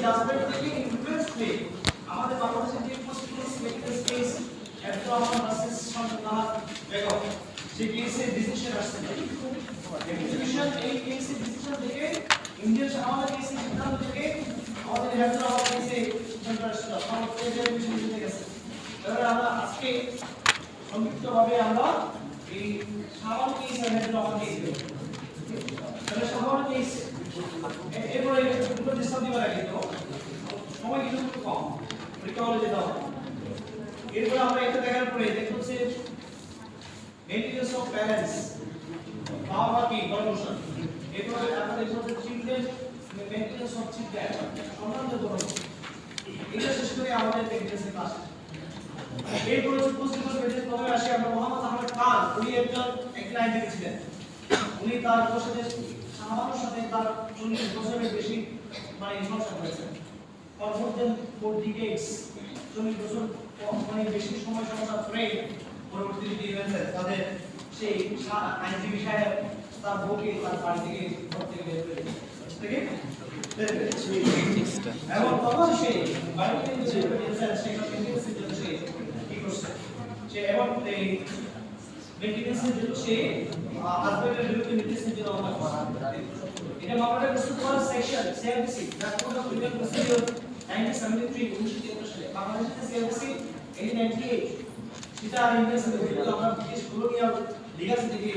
Judgement থেকে influence হয়ে আমাদের বাংলাদেশের যে কেস এফডোমা ভার্সেস শান্তনাথ বেগম যে কেসে ডিসিশন আসছে ডিসিশন এই কেসে ডিসিশন থেকে ইন্ডিয়ান আমাদের কেসে সিদ্ধান্ত থেকে আমাদের এফডোমা কেসে সিদ্ধান্ত আসছে আমাদের প্রেজেন্ট ডিসিশন গেছে এবারে আমরা আজকে সংক্ষিপ্তভাবে আমরা এই সাধারণ কেস আর এফডোমা কেস তাহলে সাধারণ কেস এরপরে দুটো ডিসকাস দিবার আগে তো সময় কিন্তু একটু কম পরীক্ষা হলে যেতে হবে এরপরে আমরা এটা দেখার পরে দেখতে হচ্ছে মেইনটেনেন্স অফ প্যারেন্টস বাবা কি কনভার্সন এরপরে আমরা দেখতে হচ্ছে চিলড্রেন মেইনটেনেন্স অফ চিলড্রেন সম্বন্ধে ধরুন এটা শেষ করে আমাদের মেইনটেনেন্স ক্লাস এরপরে হচ্ছে উপস্থিত মেইনটেনেন্স প্রথমে আসি আমরা মোহাম্মদ আহমেদ খান উনি একজন আইনজীবী ছিলেন উনি তার বছরের সামান্যর সাথে তার 40 বছরের বেশি মানে সমস্যা করেছেন for more than 4 decades 40 বছর মানে বেশি সময় সমস্যা করে পরবর্তীতে কি হয়েছে তাদের সেই আইনজীবী সাহেব তার বউকে তার বাড়ি থেকে ঘর থেকে বের করে দিয়েছে এবং তখন সে বাড়ি থেকে যে বেরিয়েছেন সেটা মেনটেন্সের জন্য সে কি করছে সে এবং এই মেনটেন্সের জন্য সে হাজবেন্ডের বিরুদ্ধে মেনটেন্সের জন্য মামলা করে এটা মামলাটা প্রস্তুত করার section CrPC that code of criminal procedure 1973 1973 সালে বাংলাদেশের সিআরপিসি 1898 সেটা আর ইংরেজিতে যেটা আমরা ব্রিটিশ কলোনিয়াল লিগাসি থেকে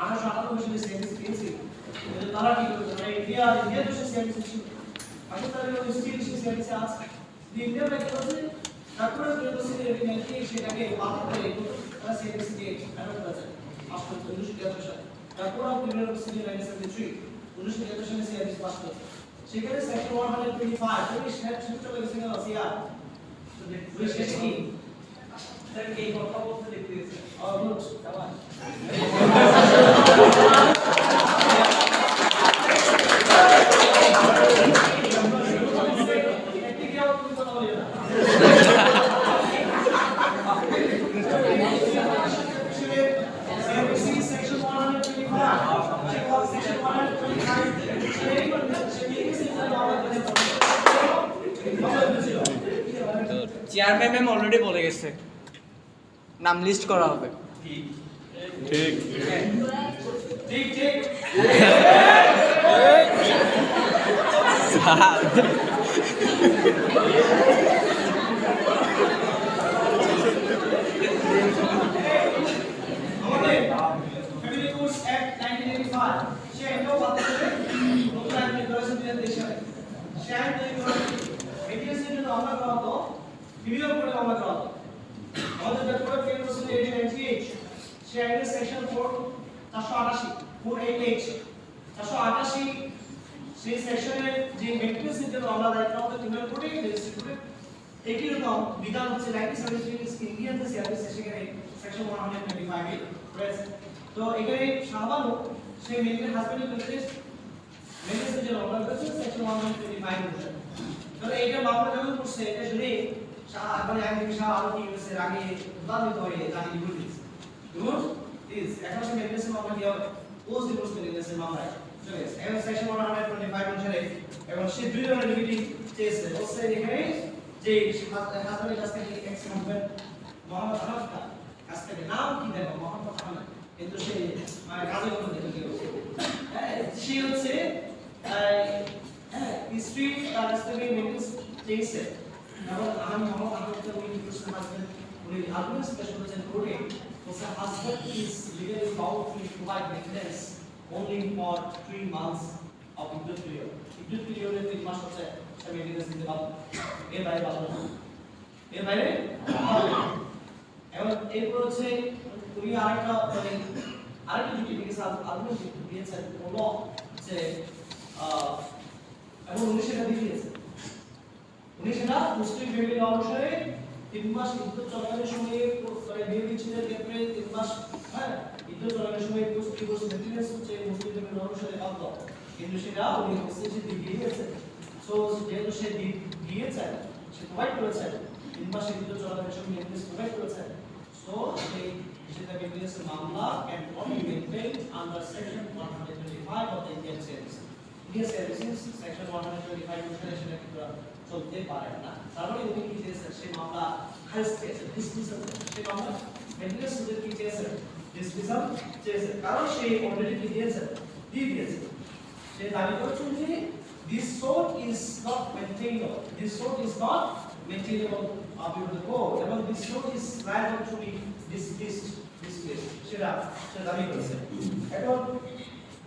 1898 সালে সিআরপিসি পেয়েছি তারা কি করেছে মানে ইন্ডিয়া তো সিআরপিসি ছিল আসলে তারা স্টিল সিআরপিসি আছে ইন্ডিয়া ব্যাক করেছে তারপরে প্রসিডিউর 1898 সেটাকে বাদ করে তারা সিআরপিসি কে অ্যাডপ্ট করেছে after 1973 সালে তারপর ক্রিমিনাল প্রসিডিউর 1973 1973 সালে সিআরপিসি পাস করেছে সেখানে সেকশন 125 তুমি শেষ চলে গেছে না সিআর তো দেখুন শেষ কি স্যার এই কথা বলতে দেখতেছে গুড দাবা চেয়ারম্যান ম্যাম অলরেডি বলে গেছে নাম লিস্ট করা হবে ঠিক ঠিক ঠিক আমাদের ফ্যামিলি কোর্স অ্যাক্ট 1985 সে এটাও বাতিল করে নতুন আইন রেগুলেশন দিয়ে দেশে সে আইন তৈরি করে মেডিকেশনের জন্য আমরা করা হতো ক্রিমিনাল কোডে মামলা করা হতো আমাদের যে কোড ফেল করছিল 1898 সে আইনের সেকশন 488 488 সেই সেকশনের যে মেডিকেশনের জন্য আমরা দায়িত্ব হতো ক্রিমিনাল কোডে রেজিস্ট্রি করে একই রকম বিধান হচ্ছে 1973 ইন্ডিয়ান যে সিআরপিসি সেখানে সেকশন 125 এ রয়েছে তো এখানে শাহবানু সে মেয়ের হাজবেন্ডের মেডিকেশনের জন্য আমরা করেছে সেকশন 125 অনুসারে তাহলে এটা মামলা যখন করছে এটা শুনে মানে আইনজীবী সাহেব আরো কি হয়েছে আগে উদাহরণ হয়ে জানি ভুল দিয়েছে গুড ইজ এখন সে মেডিকেশন মামলা কি হবে পোস্ট ডিভোর্স মেডিকেশন মামলায় চলে গেছে এখন সেকশন 125 অনুসারে এবং সে দুই ধরনের লিমিটিং চেয়েছে বলছে এখানে যে হাজবেন্ডের কাছ থেকে এক্স হাজবেন্ড মোহাম্মদ আহমদ খান কাছ থেকে নাম কি দেখো মোহাম্মদ আহমদ কিন্তু সে মানে কাজে কোনো দেখে কি হচ্ছে সে হচ্ছে হিস্ট্রি তার কাছ থেকে মেডিকেল চেয়েছে এবং আমি মোহাম্মদ আহমদকে উনি ডিভোর্স হাজবেন্ড উনি আর্গুমেন্টস পেশ করেছেন কোর্টে বলছে husband is legally bound to provide maintenance only for 3 months of ইদ্যুৎ পিরিয়ড ইদ্যুৎ পিরিয়ডে 3 মাস হচ্ছে সে মেডিকেল দিতে পারবে এর বাইরে পারবে না এর বাইরে এবং এরপর হচ্ছে উনি আরেকটা মানে আরেকটা ডিটেইলস আর্গুমেন্ট দিয়েছেন বলো যে এবং উনি সেটা দেখিয়েছে উনি সেটা মুসলিম ফ্যামিলি ল অনুসারে 3 মাস ইদ্যুৎ চলাকালীন সময়ে মানে বিয়ে বিচ্ছেদের ক্ষেত্রে 3 মাস হ্যাঁ ইদ্যুৎ চলাকালীন সময়ে ডিভোর্স মেইনটেনেন্স হচ্ছে মুসলিম ফ্যামিলি ল অনুসারে বাধ্য কিন্তু সেটা উনি মেসেজে দিয়েছে সো যেহেতু সে দিয়েছে সে প্রোভাইড করেছে 3 মাস ইদ্যুৎ চলাকালীন সময়ে মেইনটেনেন্স প্রোভাইড করেছে সো সেই সেটা মেইনটেনেন্স মামলা can only be maintained under section 125 of the Indian CRPC India services section 125 অনুসারে সেটা কিন্তু চলতে পারে না। তারপরে উনি কি চেয়েছেন, সেই মামলা খারিজ চেয়েছেন, ডিসমিসাল, সেই মামলা মেন্টেন্যান্স সুদের কি চেয়েছেন, ডিসমিসাল চেয়েছেন, কারণ সে অলরেডি কি দিয়েছেন, দিয়ে দিয়েছেন। সে দাবি করেছেন যে this sort is not maintainable, this sort is not maintainable before the court, এবং this sort is liable to be dismissed, সেটা দাবি করেছে। এখন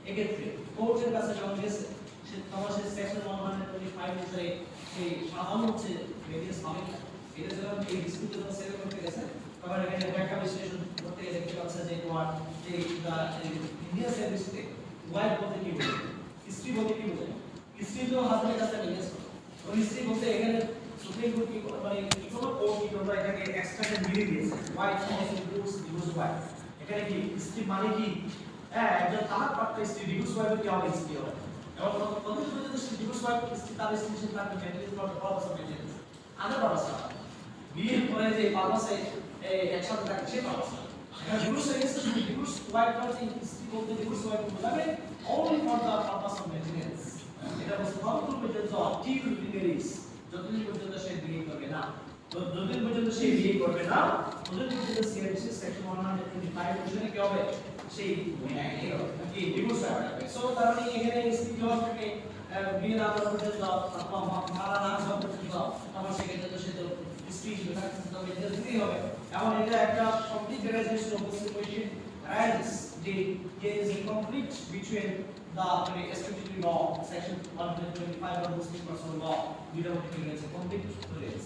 এক্ষেত্রে কোর্টের কাছে যখন গেছে, সে তখন সে সেকশন 125 অনুসারে সেই সাধারণ হচ্ছে মেডিয়াস পাবে না। এটা যখন এই ডিসপিউট যখন সেটেল করতে গেছে, তখন এখানে ব্যাখ্যা বিশ্লেষণ করতে গিয়ে দেখতে পাচ্ছে যে তোমার যে ইন্ডিয়া সার্ভিসে ওয়াইফ বলতে কি বোঝায়, স্ত্রী বলতে কি বোঝায়, স্ত্রী তো হাজবেন্ডের কাছে মেডিয়াস করে, তো স্ত্রী বলতে এখানে সুপ্রিম কোর্ট কি মানে ইকোনমিক কোর্ট কি করবে, এটাকে এক্সট্রাক্ট মিলিয়ে দিয়েছে, wife also includes divorce wife. এখানে কি স্ত্রী মানে কি, হ্যাঁ একজন তালাক প্রাপ্ত স্ত্রী ডিভোর্স ওয়াইফ কি হবে, স্ত্রী হবে। এবং কতদিন পর্যন্ত ডিভোর্স ওয়াইফ স্ত্রী তার স্ত্রীর সাথে তাকে মেনটেন করতে পারবে, মেনটেন আগে পারবে না। বিয়ের পরে যে পারপাসে একসাথে থাকে সে পারবে না। এখন ডিভোর্স হয়ে গেছে, ডিভোর্স ওয়াইফ বলতে স্ত্রী বলতে ডিভোর্স ওয়াইফ বোঝাবে only for the purpose of maintenance। এটা বলতে কতদিন পর্যন্ত till marriage, যতদিন পর্যন্ত সে বিয়ে করবে না, যতদিন পর্যন্ত সে বিয়ে করবে না, ততদিন পর্যন্ত সিআরপিসি সেকশন 125 অনুসারে কি হবে, সেই কি ডিভোর্স হবে। সো তার মানে এখানে স্ত্রী যখন থেকে বিয়ে না করা পর্যন্ত মারা না যাওয়া পর্যন্ত তখন সেক্ষেত্রে তো সে তো স্ত্রী হিসেবে থাকতে তবে এটা দিতেই হবে। এবং এটা একটা complete realization of this question arises the there is a conflict between the statutory law section 125 of Muslim personal law without it's a conflict relates.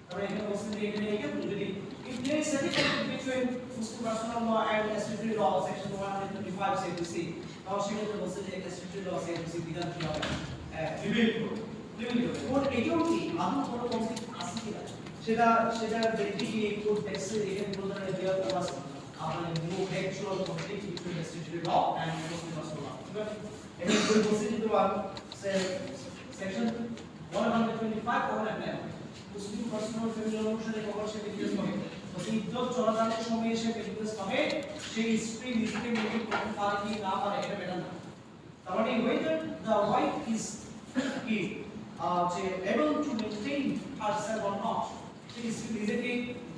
তাহলে এখানে বলছেন যে এখানে যদি if there is any conflict between Muslim personal law and statutory law section 125 say to see, তাহলে সেক্ষেত্রে বলছে যে statutory law say to see বিধান কি হবে, রিভিল করবে। কোন এটাও কি আদৌ কোনো conflict আছে কিনা সেটা দেখতে গিয়ে কোর্ট দেখছে এখানে কোনো ধরনের দেওয়া আছে আপনার no actual conflict between the statutory law and Muslim personal law। এখানে বলছে যে তোমার সেকশন 125 কখন অ্যাপ্লাই হবে, মুসলিম পার্সোনাল ফ্যামিলি অনুসারে কখন সে বিজনেস পাবে, তো সেই ইদ্যত চলাকালীন সময়ে সে বিজনেস পাবে, সেই স্ত্রী নিজেকে মেনটেন করতে পারে কি না পারে এটা ম্যাটার না। তার মানে whether the wife is able to maintain herself or not, সে নিজেকে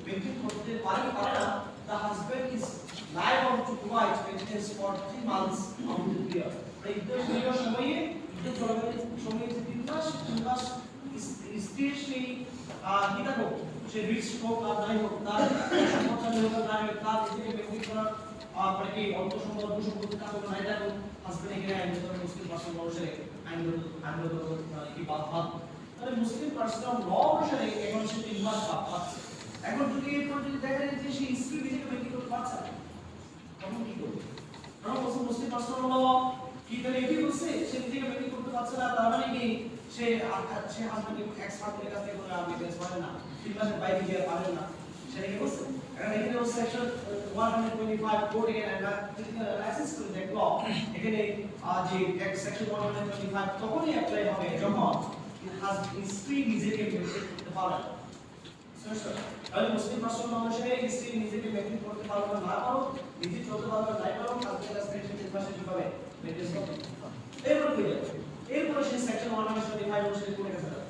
মেনটেন করতে পারে কি পারে না, the husband is liable to provide maintenance for 3 months of the year। এই ইদ্যত সময়ে ইদ্যত চলাকালীন সময়ে যে 3 মাস স্ত্রীর সেই কি থাকুক, সে রিস্ক হোক আর নাই হোক, তার সম্পত্তি হোক আর নাই হোক, তার নিজেকে মেনটেন করার মানে কি অর্থ সম্পদ সম্পত্তি থাকুক নাই থাকুক, হাজবেন্ড এখানে আইনগত মুসলিম পার্সোনাল অনুসারে আইনগত কি বাদ তাহলে মুসলিম পার্সোনাল ল অনুসারে এখন সে 3 মাস বাদ পাচ্ছে। এখন যদি এরপর যদি দেখা যায় যে সেই স্ত্রী নিজেকে মেনটেন করতে পারছে না, তখন কি করবে? কারণ মুসলিম পার্সোনাল ল কি তাহলে এটি বলছে সে নিজেকে মেনটেন করতে পারছে না, তার মানে কি সে হাজবেন্ড এক্সপার্টের কাছ থেকে কোনো আর্মিটেন্স পারে না, 3 মাসের বাইরে গিয়ে পারে না, সেটা কি বলছে? কারণ এখানে সেকশন 125 কোড এর অ্যাসেস করে দেখো এখানে যে সেকশন 125 তখনই অ্যাপ্লাই হবে যখন স্ত্রী নিজেকে মেনটেন করতে পারে। তাহলে মুসলিম পার্সোনাল অনুসারে স্ত্রী নিজেকে মেনটেন করতে পারবে না পারো, নিজে চলতে পারবে না পারো, হাজবেন্ড কাছ থেকে 3 মাসে কিভাবে মেনটেন করবে। এরপর সেই সেকশন 125 অনুসারে কোন কাছে যাবে,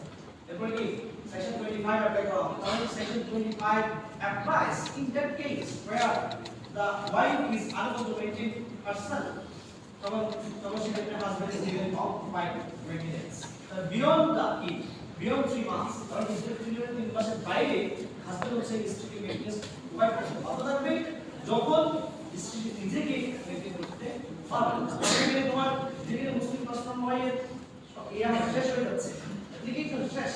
এরপর কি section 25 apply করা হবে। তাহলে section 25 applies in that case where the wife is unable to maintain herself, তখন সেক্ষেত্রে husband is given of wife maintenance। beyond 3 months, তাহলে ইনস্টেড পিরিয়ড 3 মাসের বাইরে হাজবেন্ড হচ্ছে স্ত্রীকে মেইনটেন্স প্রোভাইড করতে বাধ্য থাকবে যখন স্ত্রী নিজেকে মেইনটেন করতে পারবে না। তাহলে তোমার যেখানে মুসলিম পার্সোনাল লয়ের শেষ হয়ে যাচ্ছে, এদিকে তো শেষ,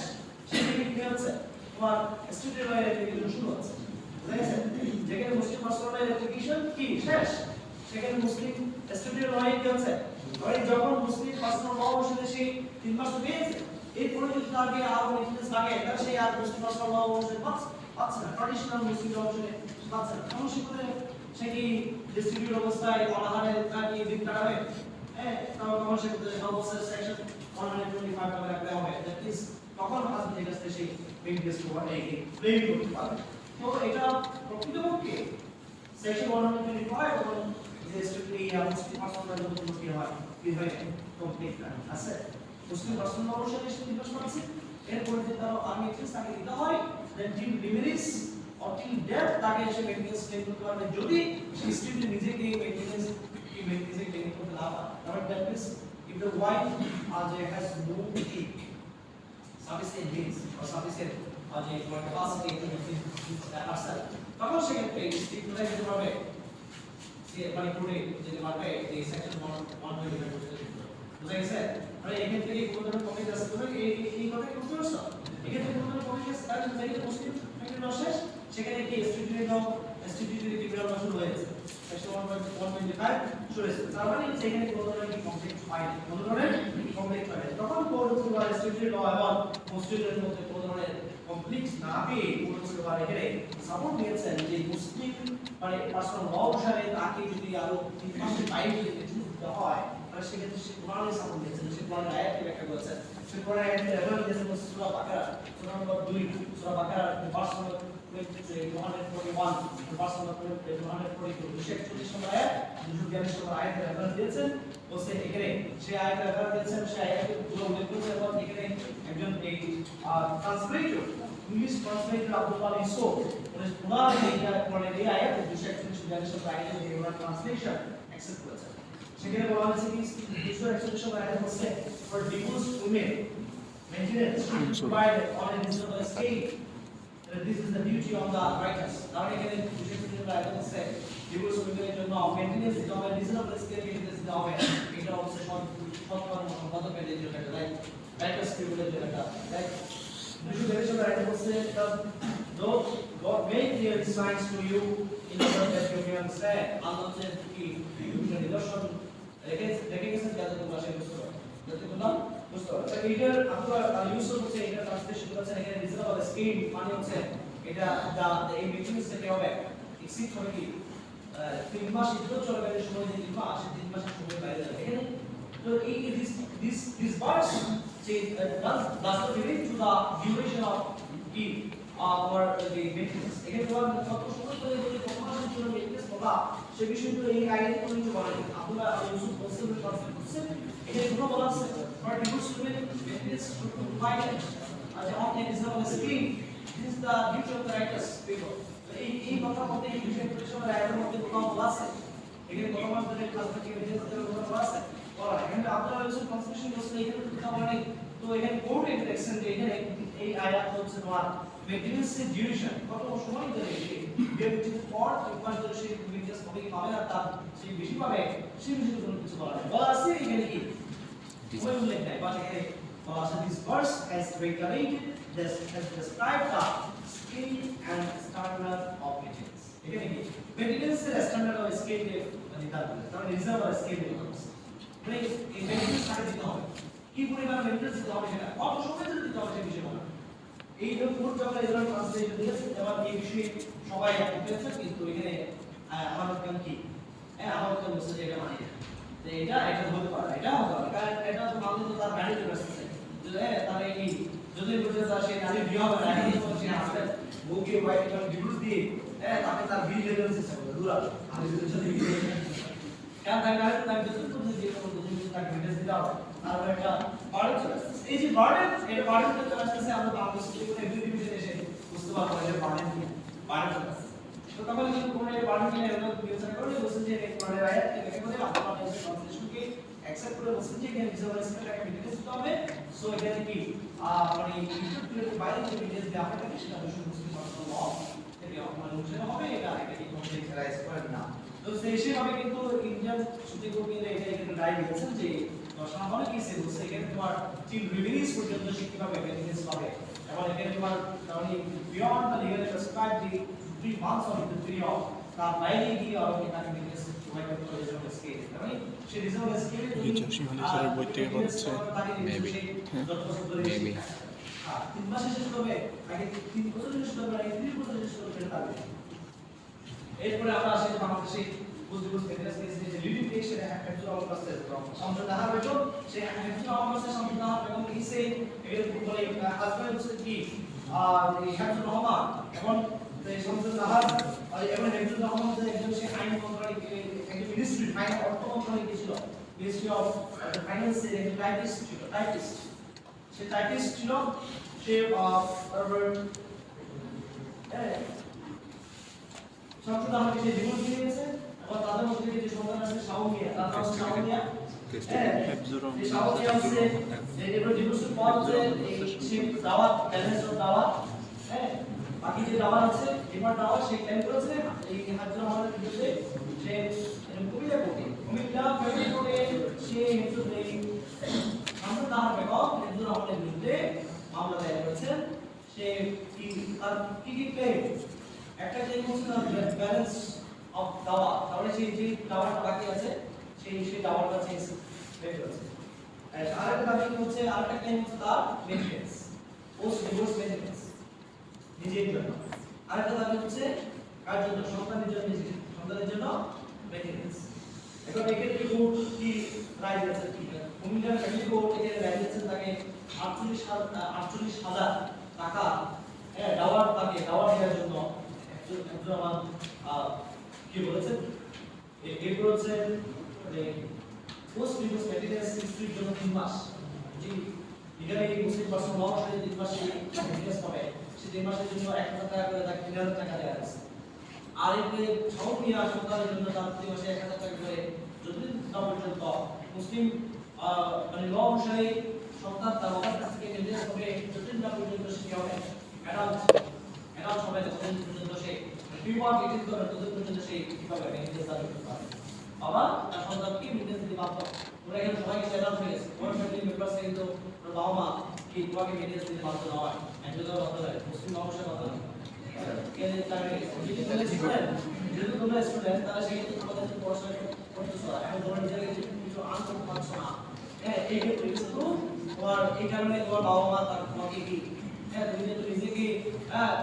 সেদিকে কি হচ্ছে তোমার স্টুডেন্ট লয়ের অ্যাপ্লিকেশন শুরু হচ্ছে, বুঝা গেছে? যেখানে মুসলিম পার্সোনাল লয়ের অ্যাপ্লিকেশন কি শেষ, সেখানে মুসলিম স্টুডেন্ট লয়ে কি হচ্ছে, যখন মুসলিম পার্সোনাল ল অনুসারে সেই 3 মাস পেয়েছে, এরপরে যদি তাকে আর মেইনটেন্স লাগে তাহলে সেই আর মুসলিম পার্সোনাল ল অনুসারে পাচ্ছে না, ট্র্যাডিশনাল মুসলিম ল অনুসারে পাচ্ছে না, তখন সে কি ডিস্ট্রিবিউট অবস্থায় অনাহারে তাকে দিন কাটাবে, হ্যাঁ তখন সে অবস্থায় সেকশন 125 টাকা অ্যাপ্লাই হবে। দ্যাট ইজ তখন হাজবেন্ডের কাছে সেই মেইনটেন্স প্রোভাইড ক্লেম করতে পারবে। তো এটা প্রকৃতপক্ষে সেকশন 125 এবং যে স্ট্রিক্টলি মুসলিম পার্সোনাল ল অনুসারে হয় কি হয় কমপ্লিট আছে মুসলিম পার্সন অবশ্যই এসে 3 মাস পাচ্ছে এরপরে যে তার আর্মি এক্সপেন্স তাকে দিতে হয় দেন টিল রিমেনিস অর টিল ডেথ তাকে এসে মেইনটেনেন্স ক্লেম করতে পারবে যদি সে স্ট্রিক্টলি নিজেকে মেইনটেনেন্স ক্লেম করতে না পারে তাহলে that means if the wife has no sufficient means or sufficient capacity to feed herself তখন সেক্ষেত্রে স্ত্রী কোথায় যেতে পারবে সে মানে পুরো যেতে পারবে এই সেকশন 125 বুঝা গেছে মানে এখান থেকে কোন ধরনের কমিট আছে তো এই কথা কি বুঝতে পারছো এখান থেকে কোন ধরনের কমিট আছে তার জন্য যেটা মুসলিম ফ্যামিলি লস সেখানে কি স্ট্রিক্টলি ক্রিমিনাল লস হয়েছে সেকশন 125 শুরু হয়েছে তার মানে সেখানে কোন ধরনের কমপ্লিট ফাইল কোন ধরনের কমপ্লিট ফাইল তখন কোর্ট বা স্ট্রিক্টলি ল এবং মুসলিমের মধ্যে কোন ধরনের কমপ্লিট না পেয়ে কোর্ট বা এখানে সাপোর্ট দিয়েছেন যে মুসলিম মানে পার্সোনাল ল অনুসারে তাকে যদি আরো 3 মাসের বাইরে যদি দিতে হয় তাহলে সেক্ষেত্রে সে কোরআনে সাপোর্ট দিয়েছেন সে কোরআনের আয়াতকে ব্যাখ্যা করেছেন সে কোরআনের আয়াতকে রেফারেন্স দিয়েছেন সূরা বাকারা সূরা নম্বর 2 সূরা বাকারা ভার্স নম্বর 141 ভার্স নম্বর 142 241 নম্বর আয়াত 242 নম্বর আয়াতের রেফারেন্স দিয়েছেন বলছে এখানে সে আয়াতের রেফারেন্স দিয়েছেন সে আয়াতকে পুরো উল্লেখ করেছেন এবং এখানে একজন এই translator English translator Abdul Ali Yusuf ওনার এই আয়াত 241 নম্বর আয়াতের এই ওনার ট্রান্সলেশন অ্যাকসেপ্ট করেছেন সেখানে বলা হয়েছে কি 241 নম্বর আয়াতে বলছে for divorced women maintenance provided on a reasonable scale this is the duty of the righteous now এখানে 241 নম্বর আয়াতে বলছে divorced women এর জন্য maintenance দিতে হবে reasonable scale maintenance দিতে হবে এটা হচ্ছে সৎকর্ম সম্পাদ পেলে যে একটা রাইট righteous people এর জন্য রাইট 241 নম্বর আয়াতে বলছে though God made clear signs to you in order that you may understand Allah said কি বিভিন্ন নিদর্শন রেখে গেছেন যাতে তোমরা সে বুঝতে পারো যাতে তোমরা বুঝতে পারো তাই এটার আব্দুল ইউসুফ হচ্ছে এটা ট্রান্সলেশন করেছেন এখানে রিজনেবল স্কিম মানে হচ্ছে এটা এই মিটিংস থেকে হবে এক্সিট হবে কি 3 মাস ইদ্যত চলাকালীন সময় যে 3 মাস 3 মাসের সময় বাইরে যাবে এখানে তো এই this verse say does not relate to the duration of কি or the maintenance এখানে তোমার কত সময় ধরে যদি কমানোর জন্য মেইনটেনেন্স বলা সেই বিষয়গুলো এই আইনে কোনো কিছু বলা নেই আব্দুল্লাহ ইউসুফ বলছেন ট্রান্সলেট করছেন এখানে কোনো বলা আছে for divorce women maintenance should provide as a on a reasonable scheme this is the duty of the righteous people এই কথার মধ্যে এই বিষয় পরিচালনা রায়ের মধ্যে কোনো বলা আছে এখানে কত মাস ধরে ক্লাস থেকে মেইনটেনেন্স এর কোনো বলা আছে বলা এখানে আব্দুল্লাহ ইউসুফ কনসেশন করছে এখানে তো কথা বলা নেই তো এখানে কোর্ট ইন্টারেকশন যে এখানে এই আয়াত হচ্ছে তোমার মেইনটেনেন্স এর ডিউরেশন কত সময় ধরে বিয়ের পর 1 মাস ধরে সেই মেইনটেনেন্স কবে পাবে না তার সেই বেশি পাবে সেই বিষয়ে কোনো কিছু বলা নেই বলা আছে এখানে কি সময় উল্লেখ নাই বাট এখানে বলা আছে this verse has regulated this has described the scale and standard of maintenance এখানে কি মেইনটেনেন্স এর স্ট্যান্ডার্ড অফ স্কেল নির্ধারণ করেছে তাহলে রিজার্ভ আর স্কেল নির্ধারণ করেছে মানে এই মেইনটেনেন্স কাকে দিতে হবে কি পরিমাণ মেইনটেনেন্স দিতে হবে সেটা কত সময় ধরে দিতে হবে সেই বিষয়ে বলা এই যে পুরো যখন এগুলো ট্রান্সলেশন দিয়েছে এবার এই বিষয়ে সবাই বুঝেছে কিন্তু এখানে আমাদের কাম কি আমাদের কাম হচ্ছে যে এটা মানে যে এটা হতে পারে এটা হতে পারে কারণ এটা তো মানলে তো তার গাড়িতে আসছে যে তার এই যদি বুঝে যায় সে নারী বিয়ে হবে না এই তো সে আসলে বুকে হোয়াইট কালার ডিভোর্স দিয়ে তাকে তার বিল লেভেল সিস্টেম করে দূরা আমি যদি কারণ তার গাড়িতে তার যত কিছু দিয়ে কোনো দুজন তাকে মেসেজ দিতে হবে আর একটা বার্ডেন চলে আসছে এই যে বার্ডেন এটা বার্ডেন চলে আসছে আমরা বাংলাদেশ থেকে কোনো এক্সিকিউটিভ এসে বুঝতে পারবো যে বার্ডেন কি বার্ডেন চলে আসছে তো তখন যদি কোনো এই বার্ডেন নিয়ে এগুলো বিবেচনা করে বলছেন যে এই বার্ডেন রাইট থেকে করে আপনারা এই ট্রান্সলেশনকে অ্যাকসেপ্ট করে বলছেন যে এখানে রিজার্ভ স্কেলটাকে মেইনটেনেন্স দিতে হবে সো এখানে কি মানে ইনপুট বাইরে যে মেইনটেনেন্স দেওয়া হবে সেটা অবশ্যই মুসলিম পার্সোনাল ল থেকে মানে অনুসারে হবে এটা কি কমপ্লিট করেন না তো সেই ভাবে কিন্তু ইন্ডিয়ান সুপ্রিম কোর্ট কিন্তু এটা এখানে রায় দিয়েছেন যে দর্শন হলে কি সে বলছে এখানে তোমার টিল রিলিজ পর্যন্ত শিখতে পাবে মেইনটেনেন্স পাবে এবং এখানে তোমার মানে beyond the legal prescribe the 3 months of the period তার বাইরে গিয়ে আর কি তাকে মেইনটেনেন্স প্রোভাইড করতে হবে যেমন স্কেল মানে সে রিজনেবল স্কেলে এই জসি হলে স্যার বই থেকে হচ্ছে মেবি 3 মাসে শেষ হবে আগে 3 বছর শেষ হবে আগে 3 বছর শেষ হবে তাহলে এরপরে আমরা আসি বাংলাদেশে বুঝতে মেইনটেনেন্স কেসে যে লিডিং কেস সেটা হ্যাফজুল আলম কাছে সমঝোতা বেতন সে হ্যাফজুল আলম কাছে সমঝোতা এবং কিসে এর বলে হাজবেন্ড হচ্ছে কি এই হ্যাফজুল রহমান এবং এই সমঝোতা এবং হ্যাফজুল রহমান যে একজন সে আইন মন্ত্রণালয় একজন মিনিস্ট্রি আইন অর্থ মন্ত্রণালয় ছিল মিনিস্ট্রি অফ ফাইন্যান্সের একজন টাইপিস্ট সে টাইপিস্ট ছিল সে সংসদ আমাকে যে ডিভোর্স দিয়েছে এবং তাদের মধ্যে থেকে যে সন্তান আছে শাওমিয়া তার নাম শাওমিয়া এই শাওমিয়া হচ্ছে যে ডিভোর্স পর যে সে দাওয়াত ব্যালেন্স অফ দাওয়াত বাকি যে দাওয়াত আছে এবার দাওয়াত সে ক্লেম করেছে এই হাজার আমাদের বিরুদ্ধে সে কুমিল্লা ফেডারেল কোর্টে সে সংসদ আমাকে হিজুর আমাদের বিরুদ্ধে মামলা দায়ের করেছেন সে তার কি ক্লেম একটা ক্লেম হচ্ছে ব্যালেন্স অফ দাওয়া তাহলে সেই যে দাওয়াটা বাকি আছে সেই দাওয়াটা চেঞ্জ হয়ে গেছে আরেকটা দাবি হচ্ছে আরেকটা ক্লেম হচ্ছে তার মেইনটেনেন্স পোস্ট ডিভোর্স মেইনটেনেন্স নিজের জন্য আরেকটা দাবি হচ্ছে কার জন্য সন্তানের জন্য সন্তানের জন্য মেইনটেনেন্স এখন এক্ষেত্রে কোর্ট কি রায় দিয়েছে কি কুমিল্লা ফ্যামিলি কোর্ট এখানে রায় দিয়েছে তাকে 48,000 টাকা দাওয়ার দেওয়ার জন্য একজন আমার কি বলেছেন এরপর হচ্ছে মানে পোস্ট ডিভোর্স মেইনটেনেন্স হিস্ট্রির জন্য 3 মাস জি এখানে এই মুসলিম পার্সন ল অনুসারে 3 মাস মেইনটেনেন্স পাবে সেই 3 মাসের জন্য 1,000 টাকা করে তাকে 3,000 টাকা দেওয়া হয়েছে আর এরপরে সৌমিয়া সন্তানের জন্য তার প্রতি মাসে 1,000 টাকা করে যতদিন না পর্যন্ত মুসলিম মানে ল অনুসারে সন্তান তার বাবার কাছ থেকে মেইনটেনেন্স হবে যতদিন না পর্যন্ত সে কি হবে অ্যাডাল্ট হবে ততদিন পর্যন্ত সে পিউবার গেটিং করে ততদিন পর্যন্ত সে কিভাবে মেইনটেনেন্স দাবি করতে পারবে বাবা তার সন্তানকে মেইনটেনেন্স দিতে বাধ্য ওরা এখানে সবাইকে অ্যাডাল্ট হয়ে গেছে ওর ফ্যামিলি মেম্বারস কিন্তু ওর বাবা মা কি তোমাকে মেইনটেনেন্স দিতে বাধ্য না হয় একজনের বাধ্য হয় মুসলিম মানুষের বাধ্য হয় যেহেতু তোমরা স্টুডেন্ট তাহলে সেক্ষেত্রে তোমাদের যে পড়াশোনা করতেছো এখন তোমরা নিজেকে কিছু আনসার পাচ্ছ না এই ক্ষেত্রে কিন্তু তোমার এই কারণে তোমার বাবা মা তার তোমাকে কি তুমি যেহেতু নিজেকে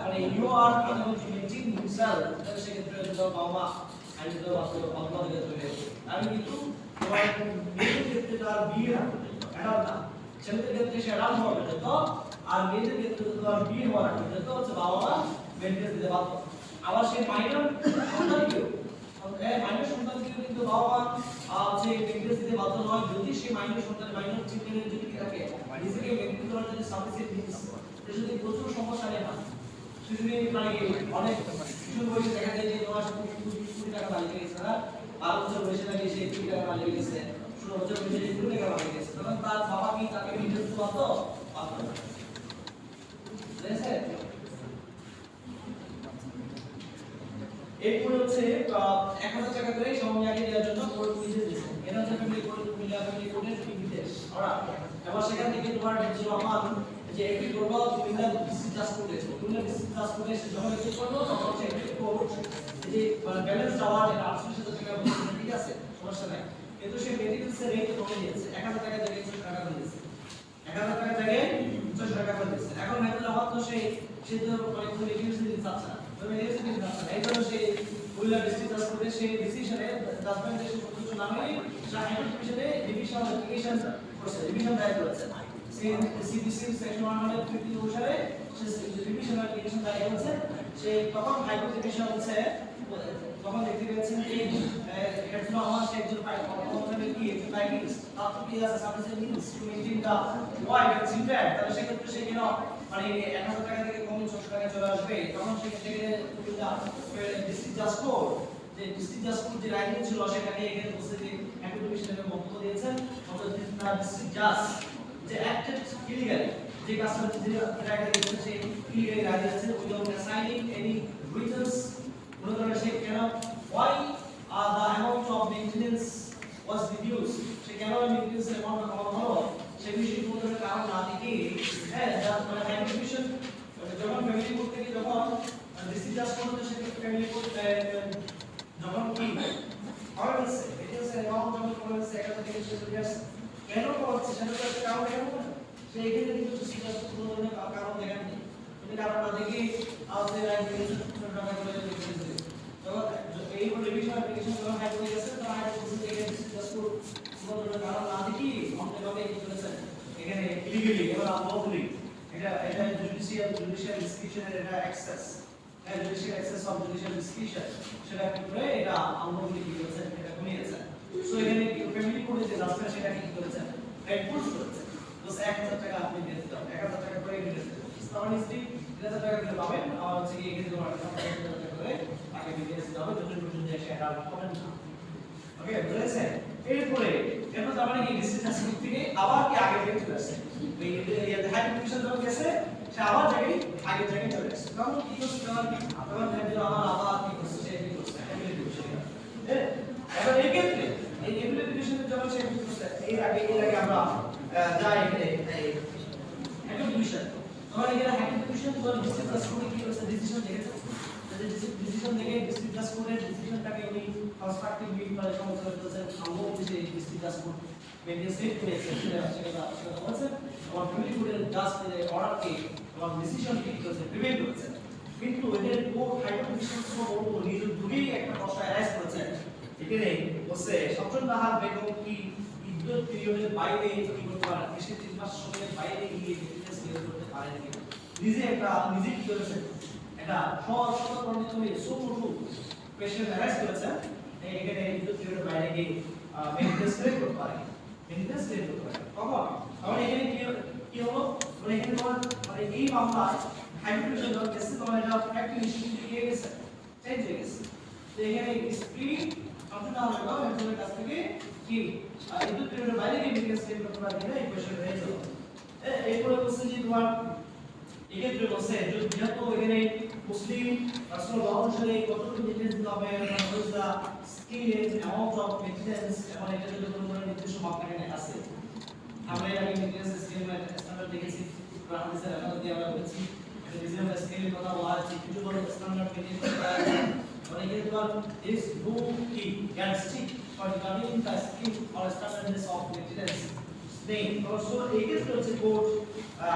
মানে ইউ আর আনমেন্টিং হিমসেলফ তাহলে সেক্ষেত্রে তোমার বাবা মা আমি তো বাবা দিকে চলে আমি কিন্তু তোমার মেয়েদের ক্ষেত্রে তার বিয়ে অ্যাডাল্ট না ছেলেদের ক্ষেত্রে সে অ্যাডাল্ট হওয়া পর্যন্ত আর মেয়েদের ক্ষেত্রে তোমার বিয়ে হওয়ার পর্যন্ত হচ্ছে বাবা মা মেইনটেনেন্স দিতে বাধ্য আবার সেই মাইনর সন্তানকেও মাইনর সন্তানকেও কিন্তু বাবা মা যে মেইনটেনেন্স দিতে বাধ্য নয় যদি সেই মাইনর সন্তান মাইনর চিলড্রেন যদি থাকে নিজেকে মেইনটেন করার জন্য সাফিসিয়েন্ট মিনস সে যদি প্রচুর সমস্যা নেই না সে যদি মানে অনেক কিশোর বয়সে দেখা যায় যে তোমার 20 টাকা বাড়ি গেছে না 12 বছর বয়সে লাগে সে 20 টাকা বাড়ি গেছে 16 বছর বয়সে 20 টাকা বাড়ি গেছে তখন তার বাবা কি তাকে মেইনটেনেন্স দিতে বাধ্য বুঝেছে এরপর হচ্ছে 1,000 টাকা করে সৌমিয়াকে দেওয়ার জন্য কোর্ট নির্দেশ দিয়েছে এটা হচ্ছে ফ্যামিলি কোর্ট কুমিল্লা ফ্যামিলি কোর্টের নির্দেশ অলরাইট এবার সেখান থেকে তোমার হিজুর রহমান যে এগ্রি করব কুমিল্লা ডিস্ট্রিক্ট জাজ কোর্টে কুমিল্লা ডিস্ট্রিক্ট জাজ কোর্টে সে যখন এগ্রি করলো তখন সে এগ্রি কোর্ট যে ব্যালেন্স দেওয়া এটা 48,000 টাকা বলছে ঠিক আছে সমস্যা নাই কিন্তু সে মেডিকেলসের রেট কমে দিয়েছে 1,000 টাকা জায়গায় 600 টাকা করে দিয়েছে 1,000 টাকা জায়গায় 600 টাকা করে দিয়েছে এখন মেডিকেল রহমান তো সে তো মানে কোনো রিভিউস দিতে চাচ্ছে না তো মেডিকেলস দিতে চাচ্ছে না এই জন্য সে কুমিল্লা ডিস্ট্রিক্ট জাজ কোর্টে সে ডিসিশনে জাজমেন্ট এসে সবকিছু নামে সাহেব ডিভিশনে ডিভিশন অ্যাপ্লিকেশন করছে ডিভিশন দায়ের করেছে সিবিসি সেকশন 150 অনুসারে সে ডিভিশন অ্যাপ্লিকেশন দায়ের করেছে সে তখন হাইকোর্ট ডিভিশন হচ্ছে তখন দেখতে পেয়েছেন যে হেডস নো আমার সে একজন পাইলট কি টাইপিস্ট তার তো কি আছে subject means to maintain the wide and syntax তাহলে সেক্ষেত্রে সে কেন মানে 1,000 টাকা থেকে কমে 600 টাকা চলে আসবে তখন সেক্ষেত্রে ডিস্ট্রিক্ট জাজ কোর্ট যে ডিস্ট্রিক্ট জাজ কোর্ট যে রায় ছিল সেখানে এখানে বলছে যে হাইকোর্ট ডিভিশনের বক্তব্য দিয়েছেন অর্থাৎ ডিস্ট্রিক্ট জাজ যে অ্যাক্টেড ইলিগালি যে কাজটা যে রায় দিয়েছে সে ইলিগালি রায় দিয়েছে উইদাউট অ্যাসাইনিং এনি রিজনস মনে করেন সে কেন why the amount of maintenance was reduced সে কেন maintenance amount কমানো হলো সে বিষয়ে কোনো ধরনের কারণ না দেখে যার মানে হাইকোর্ট ডিভিশন যখন ফ্যামিলি কোর্ট থেকে যখন ডিসিশন করতে সে ফ্যামিলি কোর্ট যখন কি অর্ডারস এটা অ্যামাউন্ট যখন করেছে 1,000 থেকে 600 কেন করছে সেটা তো একটা কারণ কেন সে এখানে কিন্তু ডিসিশন কোনো ধরনের কারণ দেখান নেই যদি কারণ না দেখে আমাদের রাইট ডিভিশন টাকা করে দিয়েছে তো এই রিভিশন অ্যাপ্লিকেশন যখন হাইকোর্টে গেছে তো হাইকোর্ট থেকে ডিসিশন কোনো ধরনের কারণ না দেখে অন্যভাবে কি করেছে এখানে ইলিগালি এবং আনলফুলি এটা জুডিশিয়াল ডিসক্রিপশনের এটা access judicial access of judicial description সেটা কি করে এটা আনলফুলি কি করেছে এটা কমিয়েছে সো এখানে ফ্যামিলি কোডে যে রাস্তা সেটা কি করেছে এনফোর্স করেছে তো 1000 টাকা আপনি দিয়ে দিতে হবে 1000 টাকা করে দিয়ে দিতে হবে তখন স্ত্রী 3000 টাকা করে পাবেন আর হচ্ছে কি এখানে তোমার 1000 টাকা করে আগে দিয়ে দিতে হবে যতটুকু পর্যন্ত এসে এটা পাবেন না ওকে বুঝেছে এরপরে এরপর তার মানে কি ডিসটেন্স থেকে আবার কি আগে থেকে চলে আসছে এই ইয়াতে হাইপোথিসিস যখন গেছে সে আবার জায়গায় আগে জায়গায় চলে আসছে তখন কি করছে তখন ভেবে আমার আবার কি করছে সে কি করছে এবার এই ক্ষেত্রে এই এবিলিফিকেশন যখন সে কি করছে এর আগে আমরা যাই এখানে এই হাইপোথিসিস তখন এখানে হাইপোথিসিস যখন ডিসটেন্স করে কি করছে ডিসিশন দেখেছে ডিসিশন থেকে ডিসকাস করে ডিসিশনটাকে উনি কনস্ট্রাকটিভলি মানে সমস্যা করতেছেন সম্ভব যে ডিসকাস করতে মেনটেন সেট করে সেটা সেটা বলছে এবং ফ্যামিলি কোডের জাস্ট অর্ডারকে এবং ডিসিশনকে কি করছে প্রিভেন্ট করেছে কিন্তু এদের কোড হাইপোথিসিস বলবো নিজে দুটোই একটা প্রশ্ন অ্যারাইজ করেছে এখানে বলছে সবজন নাহার বেগম কি ইদ্যুৎ পিরিয়ডের বাইরে কি করতে পারে দেশে 3 মাস সময়ের বাইরে গিয়ে বিজনেস ক্লিয়ার করতে পারেন কি নিজে কি করেছে এটা সহজ পণ্ডিত হয়ে সুমুটু পেশেন্ট অ্যারাইজ করেছে এখানে ইদ্যুৎ পিরিয়ডের বাইরে গিয়ে মেইনটেন্স করতে পারে মেইনটেন্স করতে পারে কখন তাহলে এখানে কি হলো মানে এখানে তোমার মানে এই মামলা হাইপোথিসিস যখন গেছে তোমার এটা ফ্যাক্টরি ইস্যু দিয়ে গেছে চেঞ্জ হয়ে গেছে তো এখানে স্প্রিং সম্পূর্ণ হয়ে গেল একজনের কাছ থেকে কি ইদ্যুৎ পিরিয়ডের বাইরে গিয়ে মেইনটেন্স করতে পারে কিনা এই কোশ্চেন হয়ে গেল এরপরে বলছে যে তোমার এক্ষেত্রে বলছে যেহেতু এখানে মুসলিম রাষ্ট্র অনুসারে কতটুকু মেইনটেন্স দিতে হবে the scale and amount of maintenance এবং এটা যদি কোনো ধরনের নির্দিষ্ট মাপকাঠি আছে আমরা এর আগে মেইনটেন্স স্কেল স্ট্যান্ডার্ড দেখেছি হাদিসের আলোকে দিয়ে আমরা বলেছি এটা রিজনেবল স্কেলের কথা বলা আছে কিছু বড় স্ট্যান্ডার্ড মেইনটেন্স করা আছে মানে এর তোমার ইস হু কি can stick for determining the scale or standardness of maintenance নেই অলসো এই ক্ষেত্রে হচ্ছে কোড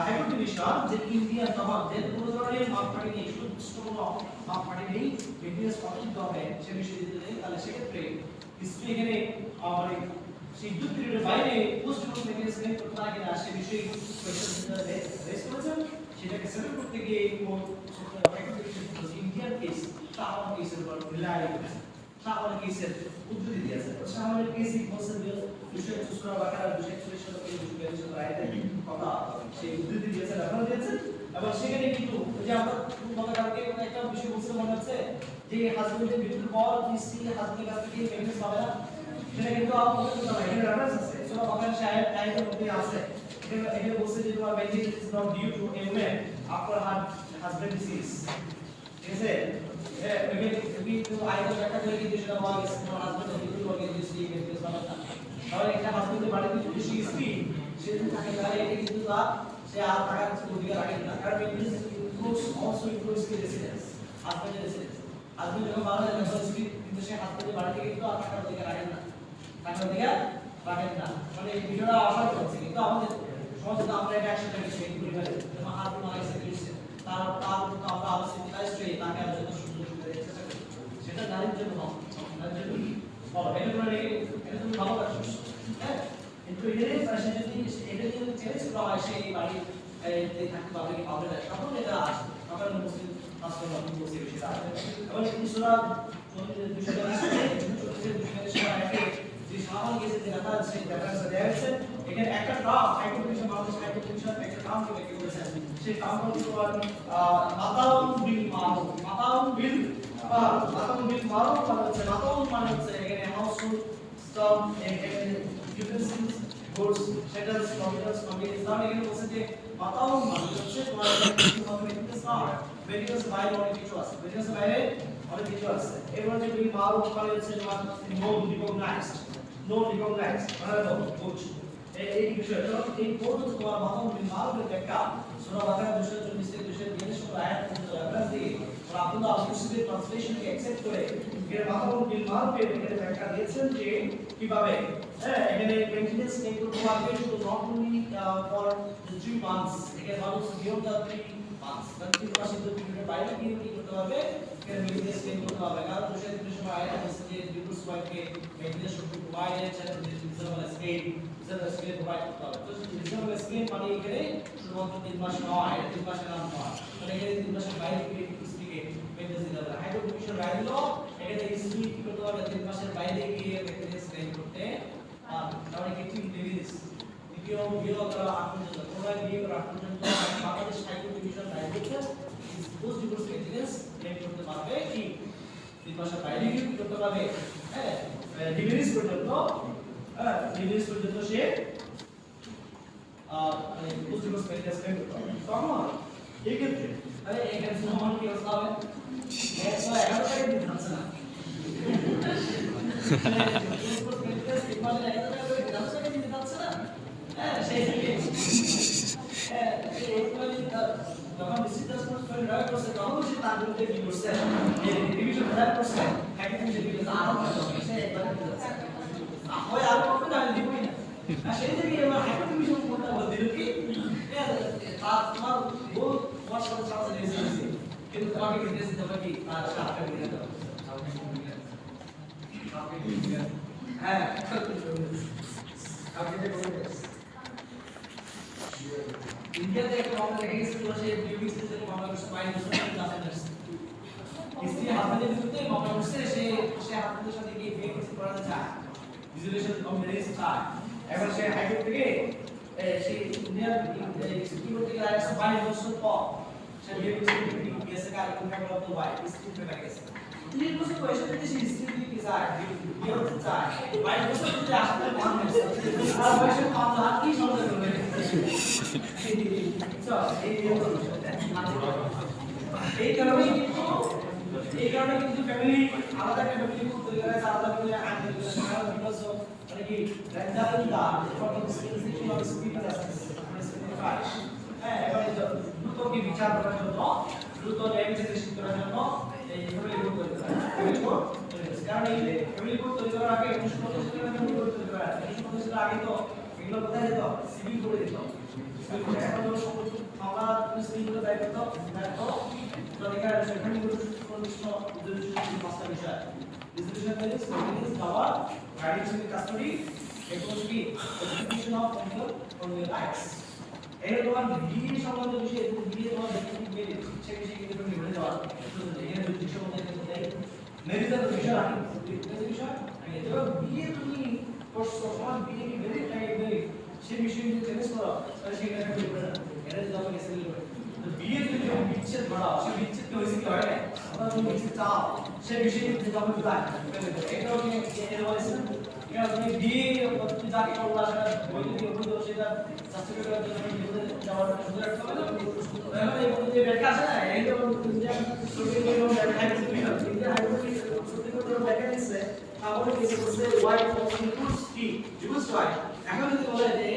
হাইপোথিসিস যে ইন্ডিয়ান তখন যে কোনো ধরনের মাপকাঠি নেই সুনির্দিষ্ট কোনো মাপকাঠি নেই মেইনটেন্স কত দিতে হবে সে বিষয়ে দিতে নেই তাহলে সেক্ষেত্রে হিস্ট্রি এখানে মানে সেই ইদ্যুৎ পিরিয়ডের বাইরে পোস্ট কোন মেইনটেন্স করতে পারে কিনা সে বিষয়ে কোয়েশ্চেন রেজ করেছেন সেটাকে সেটেল করতে গিয়ে কোড ইন্ডিয়ান কেস শাহওয়াল কেসের উপর রিলাই করেছে শাহওয়াল কেসের উদ্ধৃতি দিয়েছে শাহওয়াল কেস বলছে যে 241 সূরা বাকারা 241 সূরা 242 আয়াতে কথা সেই উদ্ধৃতি দিয়েছে রেফারেন্স দিয়েছে এবং সেখানে কিন্তু যে আমরা গতকালকে একটা বিষয় বলতে মনে হচ্ছে যে হাজবেন্ডের মৃত্যুর পর স্ত্রী হাজবেন্ডের কাছ থেকে মেইনটেন্স পাবে না সেটা কিন্তু আমাদের কথা না এখানে রেফারেন্স আছে সূরা বাকারা আয়াতের মধ্যে আছে এখানে বলছে যে তোমার maintenance is not due to a woman after her husband decease ঠিক আছে কিন্তু আয়াতের ব্যাখ্যা করে কিন্তু সেটা বলা গেছে তোমার হাজবেন্ডের মৃত্যুর পর কিন্তু স্ত্রী মেইনটেন্স পাবে না তাহলে একটা হাজবেন্ডের বাড়িতে যদি স্ত্রী সে যদি থাকে তাহলে এটা কিন্তু তার সে আর টাকার কিছু অধিকার রাখে না কারণ মেইনটেন্স ইনক্লুডস অলসো ইনক্লুডস দি রেসিডেন্স হাজবেন্ডের রেসিডেন্স হাজবেন্ড যখন মারা যায় তখন স্ত্রী কিন্তু সে হাজবেন্ডের বাড়ি থেকে কিন্তু আর টাকার অধিকার রাখেন না টাকার অধিকার রাখেন না মানে এই বিষয়টা আশা করছি কিন্তু আমাদের সমাজে তো আমরা এটা একসাথে কিছু পরিবারে যেমন হাত মারা গেছে ক্রিশ্চিয়ান তার কিন্তু আমরা আলোচনাইজ করে তাকে আর যত সুন্দর সুন্দর চেষ্টা করি সেটা নারীর জন্য নয় নারীর জন্য বলো এটা করে এটা তুমি ভালো কাজ করছো হ্যাঁ কিন্তু এর পাশে যদি এটা যদি চ্যালেঞ্জ করা হয় সেই বাড়ি এই থাকতে পারবে কি পাবে না তখন এটা আসবে তখন মুসলিম রাষ্ট্র নতুন বসে বিষয়টা আসবে এবং এই সূরা 242 যে শাহওয়াল কেসে যে রেফারেন্স সেই রেফারেন্স দেয়া হয়েছে এখানে একটা টার্ম হাইপোথিসিস বাংলাদেশ হাইপোথিসিস একটা টার্ম কে কি বলেছে সেই টার্ম হচ্ছে মাতাউন বিল মারুফ মাতাউন বিল মারুফ মানে হচ্ছে মাতাউন মানে হচ্ছে এখানে হাউসহোল্ড স্টাফ এখানে utensils goods shelters computers computers তাহলে এখানে বলছে যে মাতাউন মানে হচ্ছে তোমার মেইনটেন্স না মেডিকেলস বাইরে অনেক কিছু আছে মেডিকেলস বাইরে অনেক কিছু আছে এরপর যে বিল মারুফ মানে হচ্ছে তোমার নো রিকগনাইজড মানে গুড এই বিষয়ে তো এই কোড তোমার মাতাউন বিল মারুফের ব্যাখ্যা সূরা বাকারা 244 থেকে 242 আয়াত পর্যন্ত রেফারেন্স দিয়ে আর আব্দুল্লাহ আল-কুসির ট্রান্সলেশনকে অ্যাকসেপ্ট করে এর মাতাউন বিল মারুফের এখানে ব্যাখ্যা দিয়েছেন যে কিভাবে এখানে মেইনটেনেন্স টেক করতে পারবে শুধু not only for the 3 months এখানে মানুষ বিয়ন্ড দ্য 3 মান্থস মানে 3 মাসের পিরিয়ডের বাইরে কি করতে পারবে এখানে মেইনটেনেন্স টেক করতে পারবে কারণ 243 সময় আয়াত আছে যে ডিভোর্স ওয়াইফকে মেইনটেনেন্স শুড প্রোভাইডেড সেটা রিজনেবল স্কেল প্রোভাইড করতে হবে তো রিজনেবল স্কেল মানে এখানে শুধুমাত্র 3 মাস নয় 3 মাসের নাম নয় মানে এখানে 3 মাসের বাইরে স্ত্রীকে মেইনটেনেন্স দিতে হবে হাইড্রো ডিভিশন বাইরে দিলো এখানে ইসি কি করতে হবে তিন মাসের বাইরে গিয়ে মেইনটেনেন্স ক্লেম করতে তাহলে কি টিম ডিভিস দ্বিতীয় বিয়োগ করা 8 পর্যন্ত তোমরা বিয়োগ করা 8 পর্যন্ত বাংলাদেশ হাইড্রো ডিভিশন বাইরে দিচ্ছে পোস্ট ডিভোর্স মেইনটেনেন্স ক্লেম করতে পারবে কি তিন মাসের বাইরে গিয়ে কি করতে পারবে হ্যাঁ ডিভিস পর্যন্ত ডিভিস পর্যন্ত সে মানে পোস্ট ডিভোর্স মেইনটেনেন্স ক্লেম করতে পারবে তখন এই ক্ষেত্রে আরে এখানে সমান কি অবস্থা হবে 111 টাকা দিতে হচ্ছে না সেই থেকে যখন ডিসিশন করে রায় করছে তখন সে তার বিরুদ্ধে কি করছে এই ডিভিশন রায় করছে হ্যাঁ কিন্তু যদি আরো সে একবার হয় আর কত না দিবই না সেই থেকে এবার হ্যাঁ ডিভিশন করতে বলতে কি তার তোমার বল তোমার সাথে চান্স দিয়েছে কিন্তু তোমাকে নির্দেশ দিতে হবে কি তার সাথে দিয়ে দাও হ্যাঁ আপনি দেখুন ইন্ডিয়াতে একটা মামলা দেখে গেছিল সে বিউটি সিস্টেমে মামলা করছে 5 বছর জামিন স্ত্রী হাজবেন্ডের বিরুদ্ধে মামলা করছে সে হাজবেন্ডের সাথে গিয়ে বিয়ে কিছু করাতে চায় ডিসোলিউশন অফ ম্যারেজ চায় এবার সে হাইকোর্ট থেকে সে ইন্ডিয়ার কি করতে গেলে 22 বছর পর সে বিয়ে করছে গেছে কার কোন কারণে তো ভাই স্ত্রী ফেলে গেছে 30 বছর বয়সে থেকে সে স্ত্রী কি চায় বিয়ে করতে চায় 22 বছর থেকে আসলে মান হয়েছে আর বয়সে মামলা কি সমাধান করবে এই কারণে কিন্তু ফ্যামিলি আলাদা একটা ফ্যামিলি তৈরি করা আছে আলাদা করে আইন তৈরি করা আছে বিকজ অফ মানে কি rental the for the situation of speaker হ্যাঁ এবারে দ্রুত কি বিচার করার জন্য দ্রুত ন্যায়বিচার করার জন্য এই ফ্যামিলি কোড তৈরি করা ফ্যামিলি কোড কারণ এই ফ্যামিলি কোড তৈরি করার আগে 1950 সালে ফ্যামিলি কোড তৈরি করা আছে 1950 সালের আগে তো এগুলো কোথায় যেত সিভিল কোডে যেত এখন তো মামলা সিভিল কোডে দায়িত্ব তো এখানে ফ্যামিলি কোড সংশ্লিষ্ট পাঁচটা বিষয় decision methods maintenance power guidance in custody এক্সপোজিটি এক্সিকিউশন অফ কন্ট্রোল রাইটস এই তোমার বিয়ে সংক্রান্ত বিষয় এবং বিয়ে তোমার ব্যক্তিগত মেলে সেই বিষয়ে কিন্তু তুমি বলে যাওয়া এখানে দুটি সম্বন্ধে দেয় মেরিটাল বিষয় রাখি বিষয় এটা বিয়ে তুমি করছো সমাজ বিয়ে কি মেরিট নাই মেরিট সেই বিষয়ে যদি চেঞ্জ করো তাহলে সেটা একটা করে না এটা যদি আমাকে সেল করে তো বিয়ে যদি তুমি বিচ্ছেদ করাও সেই বিচ্ছেদ কি হয়েছে কি হয় না তোমরা যদি বিচ্ছেদ চাও সেই বিষয়ে যদি তুমি বুঝায় এটাও কি এটা বলেছে এটা তুমি বিয়ে পদ্ধতি যাকে করলা সেটা বৈধ অবৈধ সেটা জাস্টিফাই করার জন্য বিরুদ্ধে যাওয়ার সুযোগ রাখতে হবে না এখন এই পদ্ধতি ব্যাখ্যা আছে না এই যে সুপ্রিম কোর্টের ব্যাখ্যা দিচ্ছে ইন্ডিয়া হাইকোর্টের সুপ্রিম কোর্টের ব্যাখ্যা দিচ্ছে তারপরে কিছু বলছে ওয়াই ইনক্লুডস কি ডিভোর্স ওয়াই এখন যদি বলে যে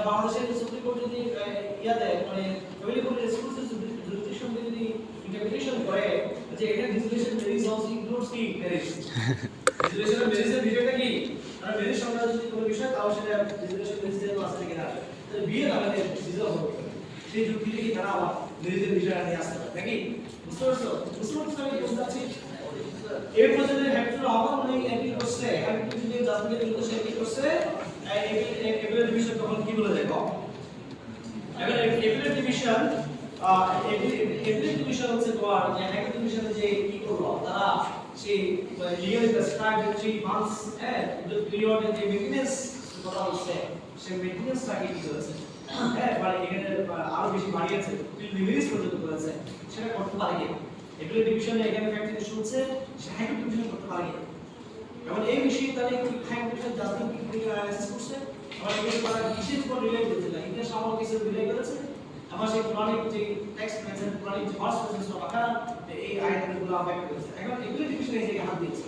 বাংলাদেশের সুপ্রিম কোর্ট যদি ইয়াতে মানে ফ্যামিলি কোর্টের এক্সক্লুসিভ জুরিসডিকশন যদি ইন্টারপ্রিটেশন করে যে এখানে ডিসোলিউশন ম্যারেজ অলসো ইনক্লুডস কি ম্যারেজ ডিসোলিউশন ম্যারেজের বিষয়টা কি আর ম্যারেজ সংক্রান্ত যদি কোনো বিষয় তাও সেটা ডিসোলিউশন ম্যারেজের তো আছে কিনা তাহলে বিয়ে আমাদের ডিসোল হবে সেই যুক্তি থেকে তারা আবার ম্যারেজের বিষয়টা নিয়ে আসতে পারে নাকি বুঝতে পারছো আমি বলতে চাচ্ছি এর মধ্যে যে হ্যাপটুল আবার মানে এপিল করছে হ্যাপটুল যদি জাজমেন্টের বিরুদ্ধে সে কি করছে এপিলের ডিভিশন তখন কি বলে দেখো এবার এপিলের ডিভিশন হচ্ছে তোমার যে হ্যাপটুল ডিভিশনে যে কি করলো তারা সেই legally prescribed 3 months the period যে মেইনটেনেন্স কথা বলছে সেই মেইনটেনেন্সটাকে কি করেছে মানে এখানে আরো বেশি বাড়িয়েছে রিলিজ পর্যন্ত করেছে সেটা করতে পারে কি এপিলের ডিভিশনে এখানে ফ্যাক্টরি শুনছে সে হাইকোর্ট ডিভিশন করতে পারে কি এবং এই বিষয়ে তাহলে কি হাইকোর্ট ডিভিশন জাজমেন্ট কি অ্যানালাইসিস করছে আবার এখানে তারা কিসের উপর রিলে করেছে না ইন্ডিয়া সামগ্রিক কিছু রিলে করেছে আবার সেই পুরাণিক যে টেক্সট মেনশন পুরাণিক যে ভার্স মেনশন রাখা এই আয়াতগুলো আফেক্ট করেছে এখন এপিলের ডিভিশন এই জায়গায় হাত দিয়েছে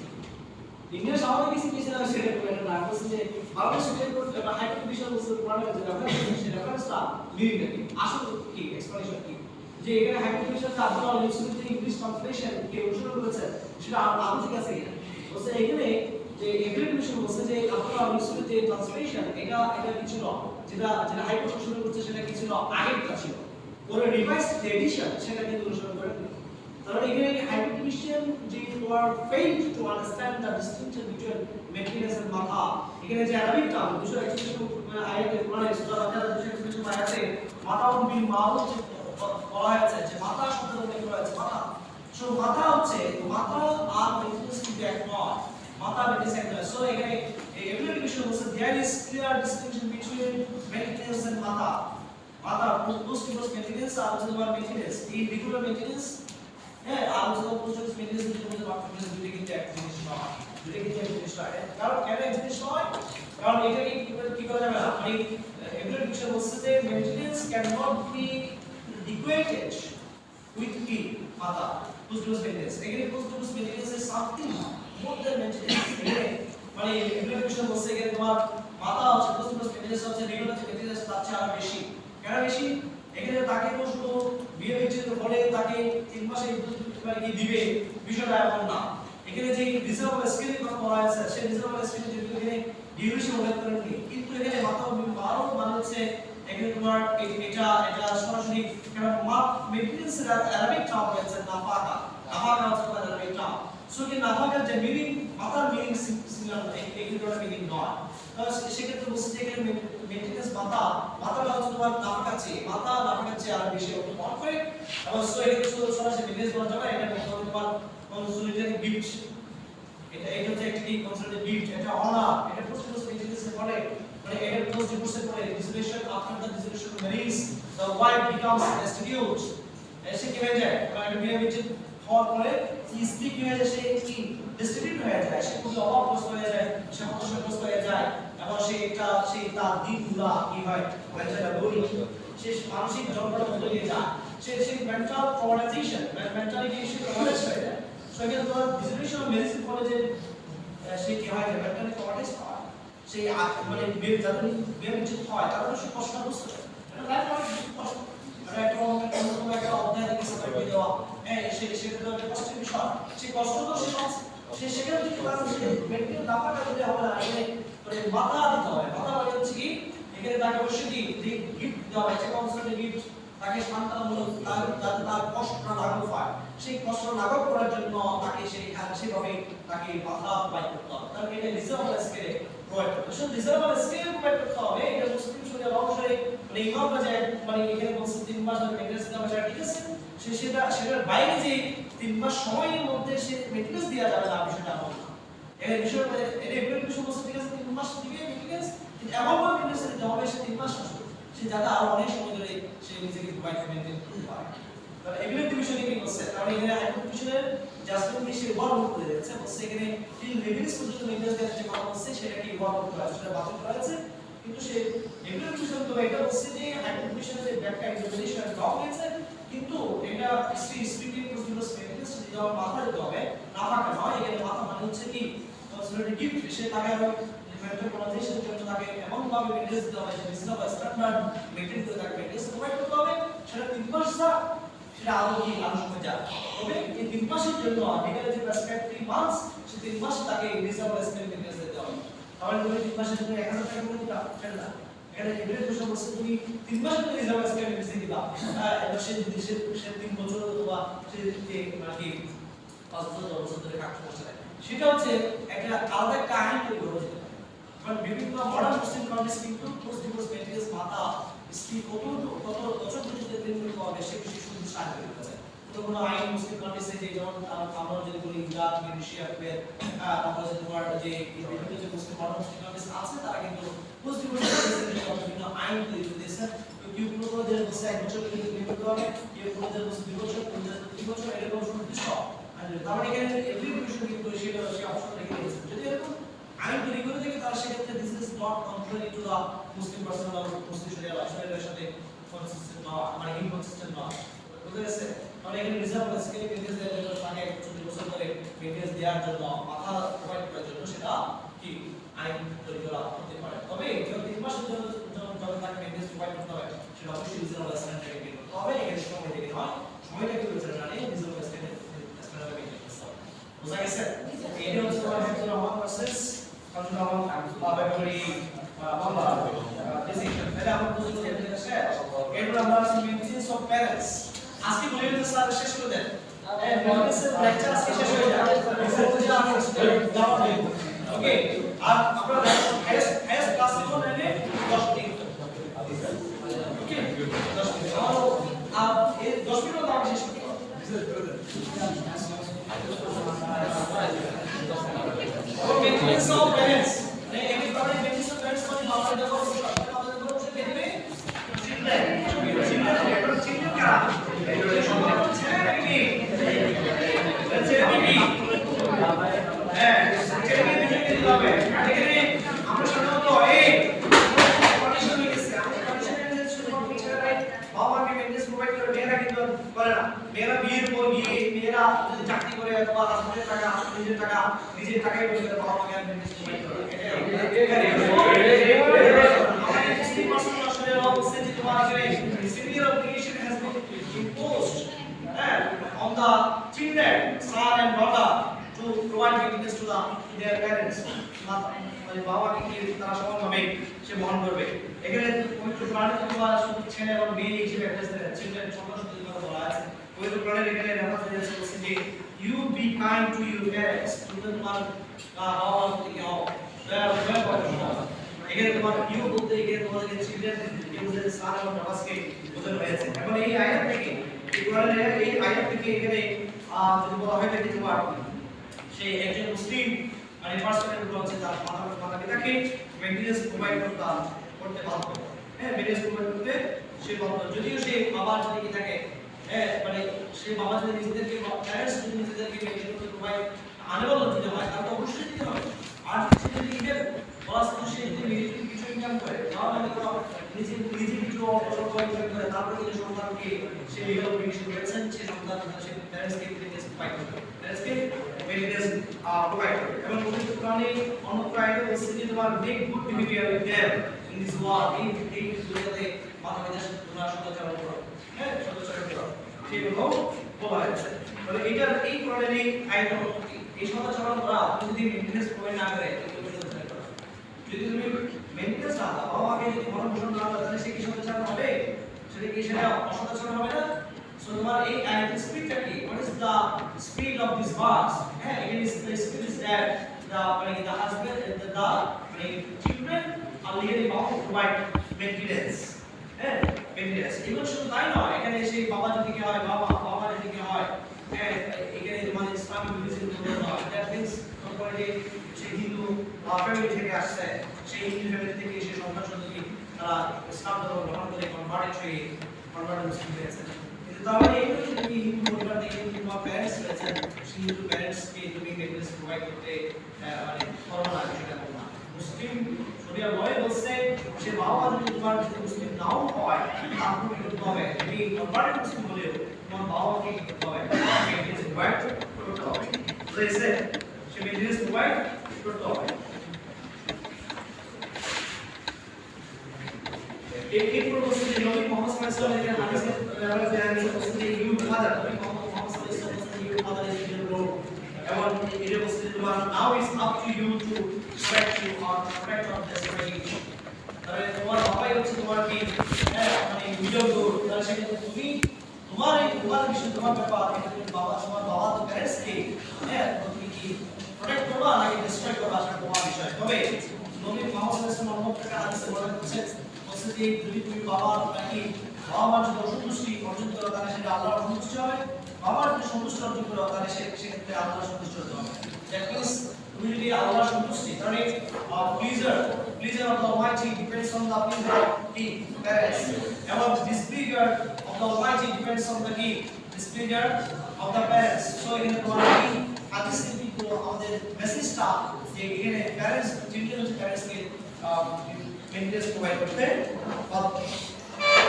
ইন্ডিয়া সামগ্রিক কিছু কিছু না সেটা করে না বলছে যে বাংলাদেশ সুপ্রিম কোর্ট বা হাইকোর্ট ডিভিশন বলছে পুরাণিক যে রেফারেন্স সেই রেফারেন্সটা মিনিং কি আসল কি এক্সপ্লেনেশন কি যে এখানে হাইকোর্ট ডিভিশন আব্দুল ইউসুফের যে ইংলিশ ট্রান্সলেশন কে অনুসরণ করেছে সেটা আরো ঠিক আছে কিনা বলছে এখানে যে এপিলের ডিভিশন বলছে যে আব্দুল ইউসুফের যে ট্রান্সলেশন এটা কিছু না যেটা হাইকোর্ট অনুসরণ করছে সেটা কিছু না আগেরটা ছিল পরে রিভাইসড এডিশন সেটা কিন্তু অনুসরণ করে তাহলে এখানে হাইকোর্ট ডিভিশন যে তোমার fail to understand the distinction between মেকিনেস এন্ড মাথা এখানে যে আরবিক টার্ম 261 আয়াতে কোরআনে সূরা বাকারা 261 আয়াতে মাথা বিল মাউথ বলা হয়েছে যে মাথা শব্দ ব্যবহার করা হয়েছে মাথা সো মাথা হচ্ছে মাথা আর মেইনটেনেন্স কিন্তু এক নয় মাথা মেইনটেনেন্স এক নয় সো এখানে এই এবিলিটি বিষয় বলছে there is clear distinction between maintenance and মাথা মাথা পোস্ট ডিভোর্স মেইনটেনেন্স আর হচ্ছে তোমার মেইনটেনেন্স এই রেগুলার মেইনটেনেন্স হ্যাঁ আর হচ্ছে পোস্ট ডিভোর্স মেইনটেনেন্স এর মধ্যে পার্থক্য দুটো কিন্তু এক জিনিস নয় দুটো কিন্তু এক জিনিস নয় কারণ কেন এক জিনিস নয় কারণ এটাকে কি করা যাবে না মানে এবিলিটি বিষয় বলছে যে maintenance can not be equated with কি মাথা post divorce maintenance এখানে post divorce maintenance is something more than maintenance এখানে মানে এমপ্লয়মেন্ট বলছে এখানে তোমার মাথা হচ্ছে post divorce maintenance হচ্ছে রেগুলার যে maintenance তার চেয়ে আরো বেশি কেন বেশি এখানে তাকে তো শুধু বিয়ে বিচ্ছেদ হলে তাকে 3 মাসে মানে কি দিবে বিষয়টা এমন না এখানে যে রিজনেবল স্কেলের কথা বলা হয়েছে সেই রিজনেবল স্কেলে যদি এখানে ডিউরেশন উল্লেখ করেননি কিন্তু এখানে মাথা আরো মানে হচ্ছে এখানে তোমার এটা সরাসরি কারণ মাপ মেইনটেনেন্স এর অ্যারাবিক টার্ম হচ্ছে নাফাকা নাফাকা হচ্ছে তোমার অ্যারাবিক টার্ম সো কি নাফাকার যে মিনিং মাথার মিনিং সিমিলার এগুলোর মিনিং নয় তো সেক্ষেত্রে বলছে যে এখানে মেইনটেনেন্স মাথাটা হচ্ছে তোমার নাফাকা চেয়ে মাথা নাফাকা চেয়ে আরো বেশি অর্থ বহন করে এবং সো এখানে সরাসরি মেইনটেনেন্স বলা যাবে এটা তোমার কনসোলিডেটেড গিফট এটা হচ্ছে একটি কনসোলিডেটেড গিফট এটা অনার এটা পোস্ট মেইনটেনেন্স এর পরে মানে এর পোস্ট ডিভোর্স এর পরে dissolution after the dissolution of marriage the wife becomes destitute এসে কি হয়ে যায় মানে এটা বিয়ে বিচ্ছেদ হওয়ার পরে স্ত্রী কি হয়ে যায় সে কি destitute হয়ে যায় সে খুবই অভাবগ্রস্ত হয়ে যায় সে হতাশাগ্রস্ত হয়ে যায় এবং সে তার দিকগুলা কি হয় হয়ে যায় বই সে মানসিক যন্ত্রণার মধ্যে দিয়ে যায় সে মেন্টাল ট্রমাটাইজেশন মেন্টালি কি সে ট্রমাটাইজ হয়ে যায় সেক্ষেত্রে তোমার dissolution of marriage এর ফলে যে সে কি হয় মেন্টালি ট্রমাটাইজ হয় সেই মানে বিয়ে যাদের বিয়ে বিচ্ছেদ হয় তারা সে কষ্ট বুঝতে পারে এটা লাইফ অনেক কষ্ট মানে একটা অধ্যায় থেকে সার্টিফিকেট দেওয়া হ্যাঁ সেটা তো একটা কষ্টের বিষয় সেই কষ্ট তো সে সেখানে যদি তার সে মেন্টাল দাপাটা দিতে হবে না এখানে মানে মাথা দিতে হবে মাথা মানে হচ্ছে কি এখানে তাকে অবশ্যই গিফট দেওয়া হয় একটা কনসার্টেড গিফট তাকে সান্ত্বনামূলক তার কষ্টটা লাঘব হয় সেই কষ্ট লাঘব করার জন্য তাকে সেভাবে তাকে মাথা প্রোভাইড করতে হবে তাহলে এটা রিজনেবল স্কেলে প্রোভাইড করতে হবে রিজনেবল স্কেলে প্রোভাইড করতে হবে এটা মুসলিম শরীয়তের অবশ্যই মানে ইমামরা যে মানে এখানে বলছে 3 মাস ধরে মেইনটেনেন্স দেওয়া যায় ঠিক আছে সেটার বাইরে যে 3 মাস সময়ের মধ্যে সে মেইনটেনেন্স দেওয়া যাবে না বিষয়টা এমন না এর বিষয় মানে এর এগুলোর বিষয় বলছে ঠিক আছে 3 মাস দিবে মেইনটেনেন্স কিন্তু এমন ভাবে মেইনটেনেন্স দিতে হবে সে 3 মাস আসবে সে যাতে আরো অনেক সময় ধরে সে নিজেকে প্রোভাইড মেইনটেইন করতে পারে তাহলে এগুলোর বিষয় নিয়ে কি বলছে কারণ এখানে আইডেন্টিফিকেশনের জাজমেন্ট সে ওয়ার্ড করে দিয়েছে বলছে এখানে তিন লেভেলস পর্যন্ত মেইনটেনেন্স দেওয়ার যে কথা বলছে সেটা কি ওয়ার্ড করা আছে সেটা বাতিল করা আছে কিন্তু সে এগুলোর বিষয় তো এটা বলছে যে আইডেন্টিফিকেশনের যে ব্যাখ্যা এক্সামিনেশন দেওয়া হয়েছে কিন্তু এটা স্ট্রিক্টলি প্রসিডিউরস মেইনটেনেন্স যেটা মাথা দিতে হবে না ফাঁকা নয় এখানে মাথা মানে হচ্ছে কি কনসিডারেড গিফট সে তাকে আরো মেন্টাল প্রোনাইজেশনের জন্য তাকে এমন ভাবে মেইনটেনেন্স দেওয়া হয় যে রিজনেবল স্ট্যান্ডার্ড মেইনটেইন করে তাকে মেইনটেনেন্স প্রোভাইড করতে হবে সেটা 3 মাস সেটা আরো কি আরো সময় যায় তবে এই 3 মাসের জন্য এখানে যে প্রেসক্রাইব 3 মাস সেই 3 মাস তাকে রিজনেবল স্কেল মেইনটেনেন্স দিতে হবে তাহলে তুমি 3 মাসের জন্য 1000 টাকা করে দিবা সেটা না এখানে এবারে প্রশ্ন বলছে তুমি 3 মাসের জন্য রিজনেবল স্কেল মেইনটেনেন্স দিবা এবার সে যদি সে 3 বছর অথবা সে যে মানে কি 5 বছর 10 বছর ধরে কাজ করছে সেটা হচ্ছে একটা আলাদা একটা আইন তৈরি করা যেতে পারে কারণ বিভিন্ন মডার্ন মুসলিম কান্ট্রিজ কিন্তু পোস্ট ডিভোর্স মেইনটেনেন্স মাথা স্ত্রী কত বছর পর্যন্ত মেইনটেইন করবে সে বিষয়ে শুধু সাহায্য করেছে কোনো আইন মুসলিম কান্ট্রিজে যে যেমন আমরা যদি বলি ইরাক মালয়েশিয়া কুয়েত আমরা যে তোমার যে বিভিন্ন যে মুসলিম মডার্ন মুসলিম কান্ট্রিজ আছে তারা কিন্তু পোস্ট ডিভোর্স মেইনটেনেন্সের বিভিন্ন আইন তৈরি করেছে তো কেউ কোনো দেশ বলছে 1 বছর পর্যন্ত মেইনটেইন করতে হবে কেউ কোনো দেশ বলছে 2 বছর কোন দেশ 3 বছর এরকম সুনির্দিষ্ট তার মানে এখানে এভরি বিষয় কিন্তু সেটা সে অপশন রেখে দিয়েছে যদি এরকম আইন তৈরি করে থাকে তার সেক্ষেত্রে this is not contrary to the Muslim personal or Muslim শরিয়ার সাথে কনসিস্টেন্ট না মানে ইনকনসিস্টেন্ট না বুঝতে গেছে মানে এখানে রিজার্ভ স্কেলে মেইনটেনেন্স দেওয়ার জন্য তাকে 40 বছর ধরে মেইনটেনেন্স দেওয়ার জন্য মাথা প্রোভাইড করার জন্য সেটা কি আইন তৈরি করা হতে পারে তবে কেউ 3 মাসের জন্য যখন তাকে মেইনটেনেন্স প্রোভাইড করতে হবে সেটা অবশ্যই রিজনেবল স্ট্যান্ডার্ডে মেইনটেইন করতে হবে এখানে সময় থেকে নয় সময়টা কি বলছে জানেন রিজনেবল স্ট্যান্ডার্ডে মেইনটেইন করতে হবে বুঝা গেছে এটা হচ্ছে তোমার হেড রহমান ভার্সেস কাজী রহমান ব্যাপারী মামলা ডিসিশন তাহলে আমরা বুঝতে পেরেছি এরপর আমরা মেইনটেনেন্স অফ প্যারেন্টস আজকে বলে দিতে স্যার শেষ করে দেন মেইনটেনেন্সের লেকচার আজকে শেষ হয়ে যায় যাওয়া হবে ওকে আর আমরা হাইয়েস্ট ক্লাস নিব মানে 10 মিনিট ওকে 10 মিনিট আর এই 10 মিনিট আমরা শেষ করব maintenance of parents every product maintenance of parents মানে বাবা দাদা আমাদের উপর কে দিবে চিল্ড্রেন কারা এই সম্পর্ক ছেলে কি হ্যাঁ ছেলে কি দিতে হবে এখানে আমরা সাধারণত এই কন্ডিশন হয়ে গেছে আমরা কন্ডিশনে শুধু ছেলেরাই বাবাকে মেইনটেনেন্স প্রোভাইড করে মেয়েরা কিন্তু করে না মেয়েরা বিয়ের পর গিয়ে মেয়েরা যদি চাকরি করে অথবা হাজবেন্ডের টাকা নিজের টাকায় বসে বাবাকে মেইনটেনেন্স প্রোভাইড করে আমাদের 60% আসলে অবস্থা যে তোমার এখানে senior obligation has been imposed on the children son and daughter to provide maintenance to their parents মানে বাবাকে কি তারা সমানভাবে সে বহন করবে এখানে পবিত্র কোরআনে তোমার শুধু ছেলে এবং মেয়ে হিসেবে অ্যাড্রেস দেয় চিলড্রেন ছোট ছোট কথা বলা আছে পবিত্র কোরআনে এখানে রেফারেন্স দিয়েছে বলছে যে you be kind to your parents to তোমার বাবা থেকে হও এখানে তোমার ইউ বলতে এখানে তোমাদের চিলড্রেন ইউজের সান এবং ডটার্সকে বোঝানো হয়েছে এখন এই আয়াত থেকে এই কোরআনের এই আয়াত থেকে এখানে যদি বলা হয় যে তোমার সেই একজন মুসলিম মানে পার্সনের উপর হচ্ছে তার মাতা পিতাকে মেইনটেনেন্স প্রোভাইড করতে বাধ্য হ্যাঁ মেইনটেনেন্স প্রোভাইড করতে সে বাধ্য যদিও সে বাবা যদি কি থাকে হ্যাঁ মানে সে বাবা যদি নিজেদেরকে প্যারেন্টস যদি নিজেদেরকে মেইনটেনেন্স প্রোভাইড আনেবল দিতে হয় তাহলে অবশ্যই দিতে হবে আর সে যদি নিজের বস সে যদি মিলিটারি কিছু ইনকাম করে তাহলে তো নিজে কিছু ইনকাম করে তারপরে যদি সন্তানকে সে লিগাল অবলিগেশন করেছেন সে সন্তান সে প্যারেন্টসকে মেইনটেনেন্স প্রোভাইড করে প্যারেন্টসকে মেইনটেনেন্স প্রোভাইড করে এবং পবিত্র কোরআনে অন্যত্র আয়াতে বলছে যে তোমার make good behaviour with them in this world এই দুনিয়াতে মানবতার সাথে তোমরা সদাচরণ করো হ্যাঁ সদাচরণ করো সেগুলো বলা হয়েছে তাহলে এটার এই কোরআনের এই আয়াত এই সদাচরণ করা যদি মেইনটেনেন্স প্রোভাইড না করে যদি তুমি মেইনটেনেন্স না দাও বাবাকে যদি ভরণ পোষণ না দাও তাহলে সে কি সদাচরণ হবে সেটা অসদাচরণ হবে না So তোমার এই আয়াতের স্পিডটা কি what is the speed of this verse হ্যাঁ it is the speed is that the husband the children are legally bound to provide maintenance হ্যাঁ maintenance even শুধু তাই নয় এখানে সেই বাবা যদি কি হয় বাবা যদি কি হয় হ্যাঁ এখানে তোমাদের ইসলামিক রিলিজিয়ন বলা হয় that means কোম্পানি সেই হিন্দু ফ্যামিলি থেকে আসছে সেই হিন্দু ফ্যামিলি থেকে সেই সন্তান সন্ততি তারা ইসলাম ধর্ম গ্রহণ করে কনভার্ট মুসলিম হয়েছে তাহলে এইগুলো যদি হিন্দু পরিবার থেকে তোমার প্যারেন্টস রয়েছেন সেই হিন্দু প্যারেন্টসকে তুমি মেইনটেনেন্স প্রোভাইড করতে মানে করো না সেটা করো না মুসলিম শরিয়া লয়ে বলছে সে বাবা যদি তোমার মুসলিম নাও হয় তারপর কি করতে হবে তুমি কনভার্ট মুসলিম হলেও তোমার বাবাকে কি করতে হবে মেইনটেনেন্স প্রোভাইড করতে হবে তো এসে সে মেইনটেনেন্স প্রোভাইড করতে হবে এরপর বলছে যে নবী মুহাম্মদ সাল্লাল্লাহু আলাইহি ওয়াসাল্লাম হাদিসে বলছে যে ইউ ফাদার নবী মুহাম্মদ সাল্লাল্লাহু আলাইহি ওয়াসাল্লাম বলছে you father is your role এবং এটা বলছে যে তোমার now is up to you to protect you or protect of this religion তাহলে তোমার বাবাই হচ্ছে তোমার কি মানে মিডল ডোর তাহলে সেটা তুমি তোমার বিষয় তোমার ব্যাপার এটা তোমার বাবা তো প্যারেন্টস কে তুমি কি প্রোটেক্ট করবা নাকি ডিস্ট্রয় করবা সেটা তোমার বিষয় তবে নবী মুহাম্মদ সাল্লাল্লাহু আলাইহি ওয়াসাল্লাম অন্যত্র হাদিসে বলেছেন যে যদি তুমি বাবার নাকি বাবার যদি অসন্তুষ্টি অর্জন করো তাহলে সেটা আল্লাহর সন্তুষ্টি হবে বাবার যদি সন্তুষ্টি অর্জন করো তাহলে সেক্ষেত্রে আল্লাহর সন্তুষ্টি হতে হবে দ্যাট মিন্স তুমি যদি আল্লাহর সন্তুষ্টি তাহলে pleasure of the Almighty depends on the pleasure of the parents এবং displeasure of the Almighty depends on the displeasure of the parents so এখানে তোমার এই হাদিস কিন্তু আমাদের মেসেজটা যে এখানে প্যারেন্টস চিলড্রেন প্যারেন্টসকে মেইনটেনেন্স প্রোভাইড করতে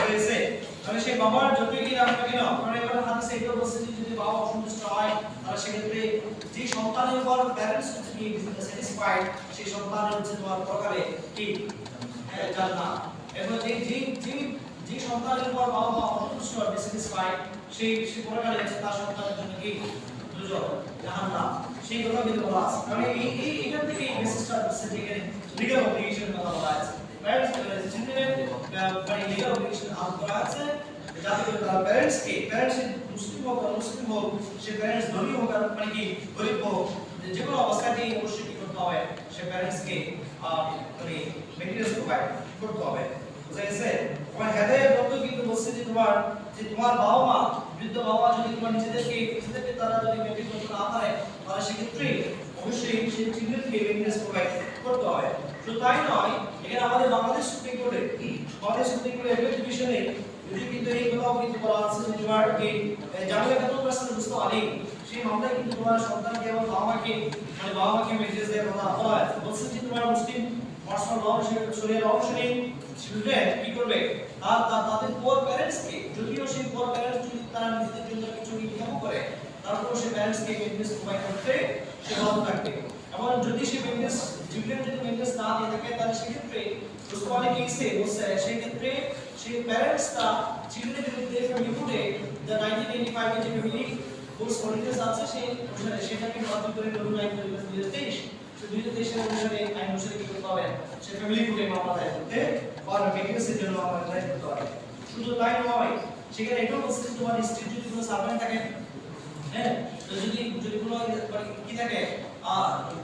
হয়েছে তাহলে সেই বাবার যতই কি আমরা কেন কারণ এখানে হাদিসে এটা বলছে যে যদি বাবা অসন্তুষ্ট হয় তাহলে সেক্ষেত্রে যে সন্তানের উপর প্যারেন্টস যদি স্যাটিসফাইড সেই সন্তানের হচ্ছে তোমার পরকালে কি জান্নাত এবং যে সন্তানের উপর বাবা মা অসন্তুষ্ট হয় ডিসস্যাটিসফাইড সেই পরকালে হচ্ছে তার সন্তানের জন্য কি দুজক জাহান্নাম সেই কথা কিন্তু বলা আছে কারণ এই এখান থেকে এই মেসেজটা হচ্ছে যে লিগ্যাল অবলিগেশন কথা বলা আছে প্যারেন্টস চিলড্রেন মানে লিগ্যাল অবলিগেশন আউট করা আছে যাতে করে তারা প্যারেন্টস মুসলিম হোক সে প্যারেন্টস ধনী হোক আর মানে কি গরিব হোক যে কোনো অবস্থাতেই অবশ্যই কি করতে হবে সে প্যারেন্টসকে মানে মেইনটেনেন্স প্রোভাইড করতে হবে বুঝা গেছে তোমার হেদায়েত বলতে কিন্তু বলছে যে তোমার বাবা মা বৃদ্ধ বাবা যদি তোমার নিজেদেরকে তারা যদি মেনটেন করতে না পারে তাহলে সেক্ষেত্রে অবশ্যই সেই চিলড্রেনকে মেনটেন্স প্রোভাইড করতে হয়। শুধু তাই নয়, এখানে আমাদের বাংলাদেশ সুপ্রিম কোর্টের এপিলেট ডিভিশনে যদি কিন্তু এই কথাও কিন্তু বলা আছে যে তোমার এই জামিলা খাতুন রাসূল মুস্তাফা আলী সেই মামলায় কিন্তু তোমার সন্তানকে এবং বাবা মাকে মেনটেন্স দেওয়ার কথা বলা হয়। বলছে যে তোমার মুসলিম পার্সোনাল ল শরিয়া ল অনুসারে চিলড্রেন কি করবে তাদের পোর প্যারেন্টসকে, যদিও সেই পোর প্যারেন্টস যদি তারা নিজেদের জন্য কিছু ইনকাম করে তারপর সেই প্যারেন্টসকে মেনটেন্স প্রোভাইড করতে সে বাধ্য থাকবে। এবং যদি সে মেনটেন্স চিলড্রেন যদি মেনটেন্স না দিয়ে থাকে তাহলে সেক্ষেত্রে মুস্তাফা কেসে বলছে সেই ক্ষেত্রে সেই প্যারেন্টসটা চিলড্রেনের বিরুদ্ধে ফ্যামিলি কোর্টে দ্য 1985 যে ফ্যামিলি কোর্স অর্ডিন্যান্স আছে সেই অনুসারে সেটাকে বাতিল করে নতুন আইন তৈরি করে 2023 2023 এর অনুসারে আইন অনুসারে কি করতে হবে, সে ফ্যামিলি কোর্টে মামলা দায়ের করতে পারবে, মেনটেন্সের জন্য মামলা দায়ের করতে পারবে। শুধু তাই নয়, সেখানে এটাও বলছে যে তোমার স্ত্রীর যদি কোনো সার্ভেন্ট থাকে, হ্যাঁ, তো যদি কোনো কি থাকে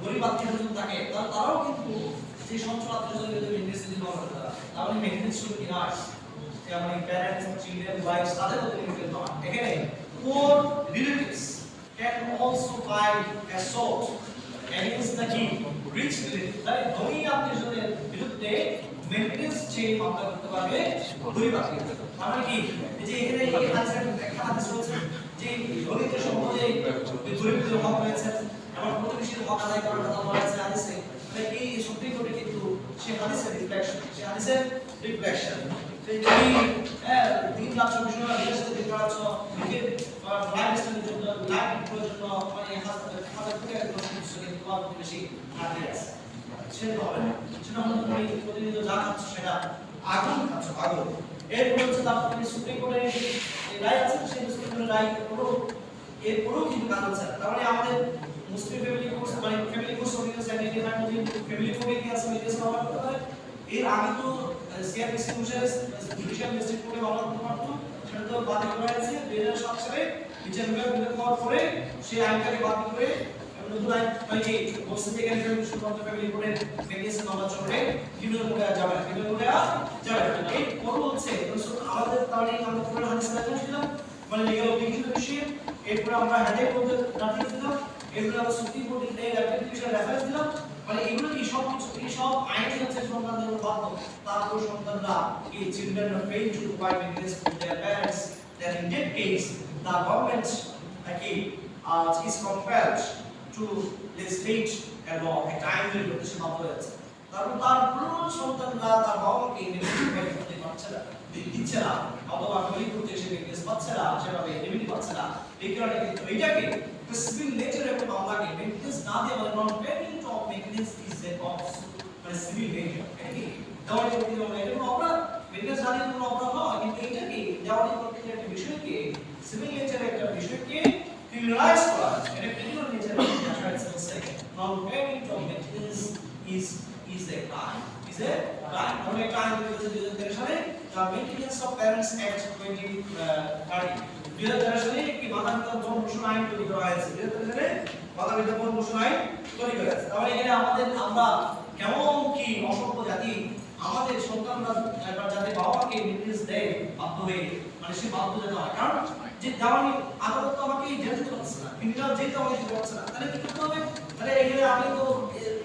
গরিব আত্মীয় থাকে তাহলে তারাও কিন্তু যে সচ্ছল আত্মীয় যদি মেনটেন্স যদি মামলা করতে পারে তাহলে মেনটেন্স শুরু কি নয় যে আমাদের প্যারেন্টস চিলড্রেন ওয়াইফস তাদের মধ্যে মেনটেন্স হয়। এখানে poor relatives can also file assault against the rich relative, তাই ধনী আত্মীয়স্বজনের বিরুদ্ধে মেনটেন্স চেয়ে মামলা করতে পারবে গরিব আত্মীয়। মানে কি যে এখানে এই হাদিস রয়েছে যে গরিবদের সমাজে গরিবদের হক রয়েছে এবং প্রতিবেশীর হক আদায় করার কথা বলা আছে হাদিসে। মানে এই সুপ্রিম কোর্টে কিন্তু সেই হাদিসের রিফ্লেকশন সেই যদি 3 লাখ 24 টাকা বিদেশে দিতে পারছো নিজের লাইফ স্টাইলের জন্য লাইফ প্রয়োজন মানে হাজার থেকে তোমার প্রতিবেশী হাতে আছে সেটা হবে না, সেটা হলো তুমি প্রতিনিয়ত যা খাচ্ছ সেটা আগুন খাচ্ছ, আগুন। এরপর হচ্ছে তারপর সুপ্রিম কোর্টের রায় আছে, সেই সুপ্রিম কোর্টের রায় এরপরও কিন্তু কাজ হচ্ছে। তার মানে আমাদের মুসলিম ফ্যামিলি কোর্স মানে ফ্যামিলি কোর্স অর্ডিন্যান্স 1985 ফ্যামিলি কোর্টে কি আছে মেডিকেল ব্যবহার করতে পারে। এর আগে তো সিআরপিসি অনুসারে জুডিশিয়াল ম্যাজিস্ট্রেট কোর্টে ব্যবহার করতে পারতো, সেটা তো বাতিল করা হয়েছে 2007 সালে বিচার বিভাগ বিলুপ্ত হওয়ার পরে সেই আইনটাকে বাতিল করে নতুন আইন মানে কি বলছে যে এখানে শুধুমাত্র ফ্যামিলি কোর্টের মেডিকেল মামলা চলবে, ক্রিমিনাল কোর্টে যাবে না, ক্রিমিনাল কোর্টে যাবে না। এই পরও হচ্ছে আমাদের তাহলে আমরা পুরো হাদিস ছিলাম মানে লিগ্যাল অবলিগেশন বিষয়ে, এরপর আমরা হেডেক কোর্টে রাখি দিলাম, এরপর আমরা সুপ্রিম কোর্টের এই অ্যাপ্লিকেশন রেফারেন্স দিলাম। মানে এগুলো কি সব কিছু এই সব আইন হচ্ছে সন্তানদের বাধ্য, তারপর সন্তানরা এই children are fail to provide medical to their parents, then in that case the government is compelled to legislate a law, a time limit করতে বাধ্য হয়েছে। তারপর সন্তানরা তার বাবাকে মেডিকেল করতে পারছে না, দিচ্ছে না, অথবা ফ্যামিলি করতে এসে মেডিকেল পাচ্ছে না, সেভাবে রেমেডি পাচ্ছে না। এই কারণে কিন্তু এটাকে সিভিল নেচার একটা মামলাকে মেডিকেল না দিয়ে মানে non payment of medical is a of মানে সিভিল নেচার। এটা কি দেওয়ানি করতে হবে, এটা কোনো অপরাধ, মেডিকেল জানি কোনো অপরাধ নয়, কিন্তু এটা কি দেওয়ানি করতে একটা বিষয়কে সিভিল নেচারের একটা বিষয়কে ক্রিমিনালাইজ করা, এটা ক্রিমিনাল নেচারের non payment of medical is a crime. Is a crime. আমরা একটা আইন করেছি 2013 সালে, the Maintenance of Parents Act 2013 সালে একটি মানবাধিকার প্রমোশন আইন তৈরি করা হয়েছে। 2013 সালে মানবাধিকার প্রমোশন আইন তৈরি করা হয়েছে। তাহলে এখানে আমরা কেমন কি অসভ্য জাতি, আমাদের সন্তানরা যাতে বাবাকে মেনটেন্স দেয় বাধ্য হয়ে, মানে সে বাধ্য যেতে হয়, কারণ যে দেওয়ানি আদালত তো আমাকে যেতে পারছে না, ক্রিমিনাল যেতে আমাকে যেতে পারছে না, তাহলে কি করতে হবে? তাহলে এখানে আমি তো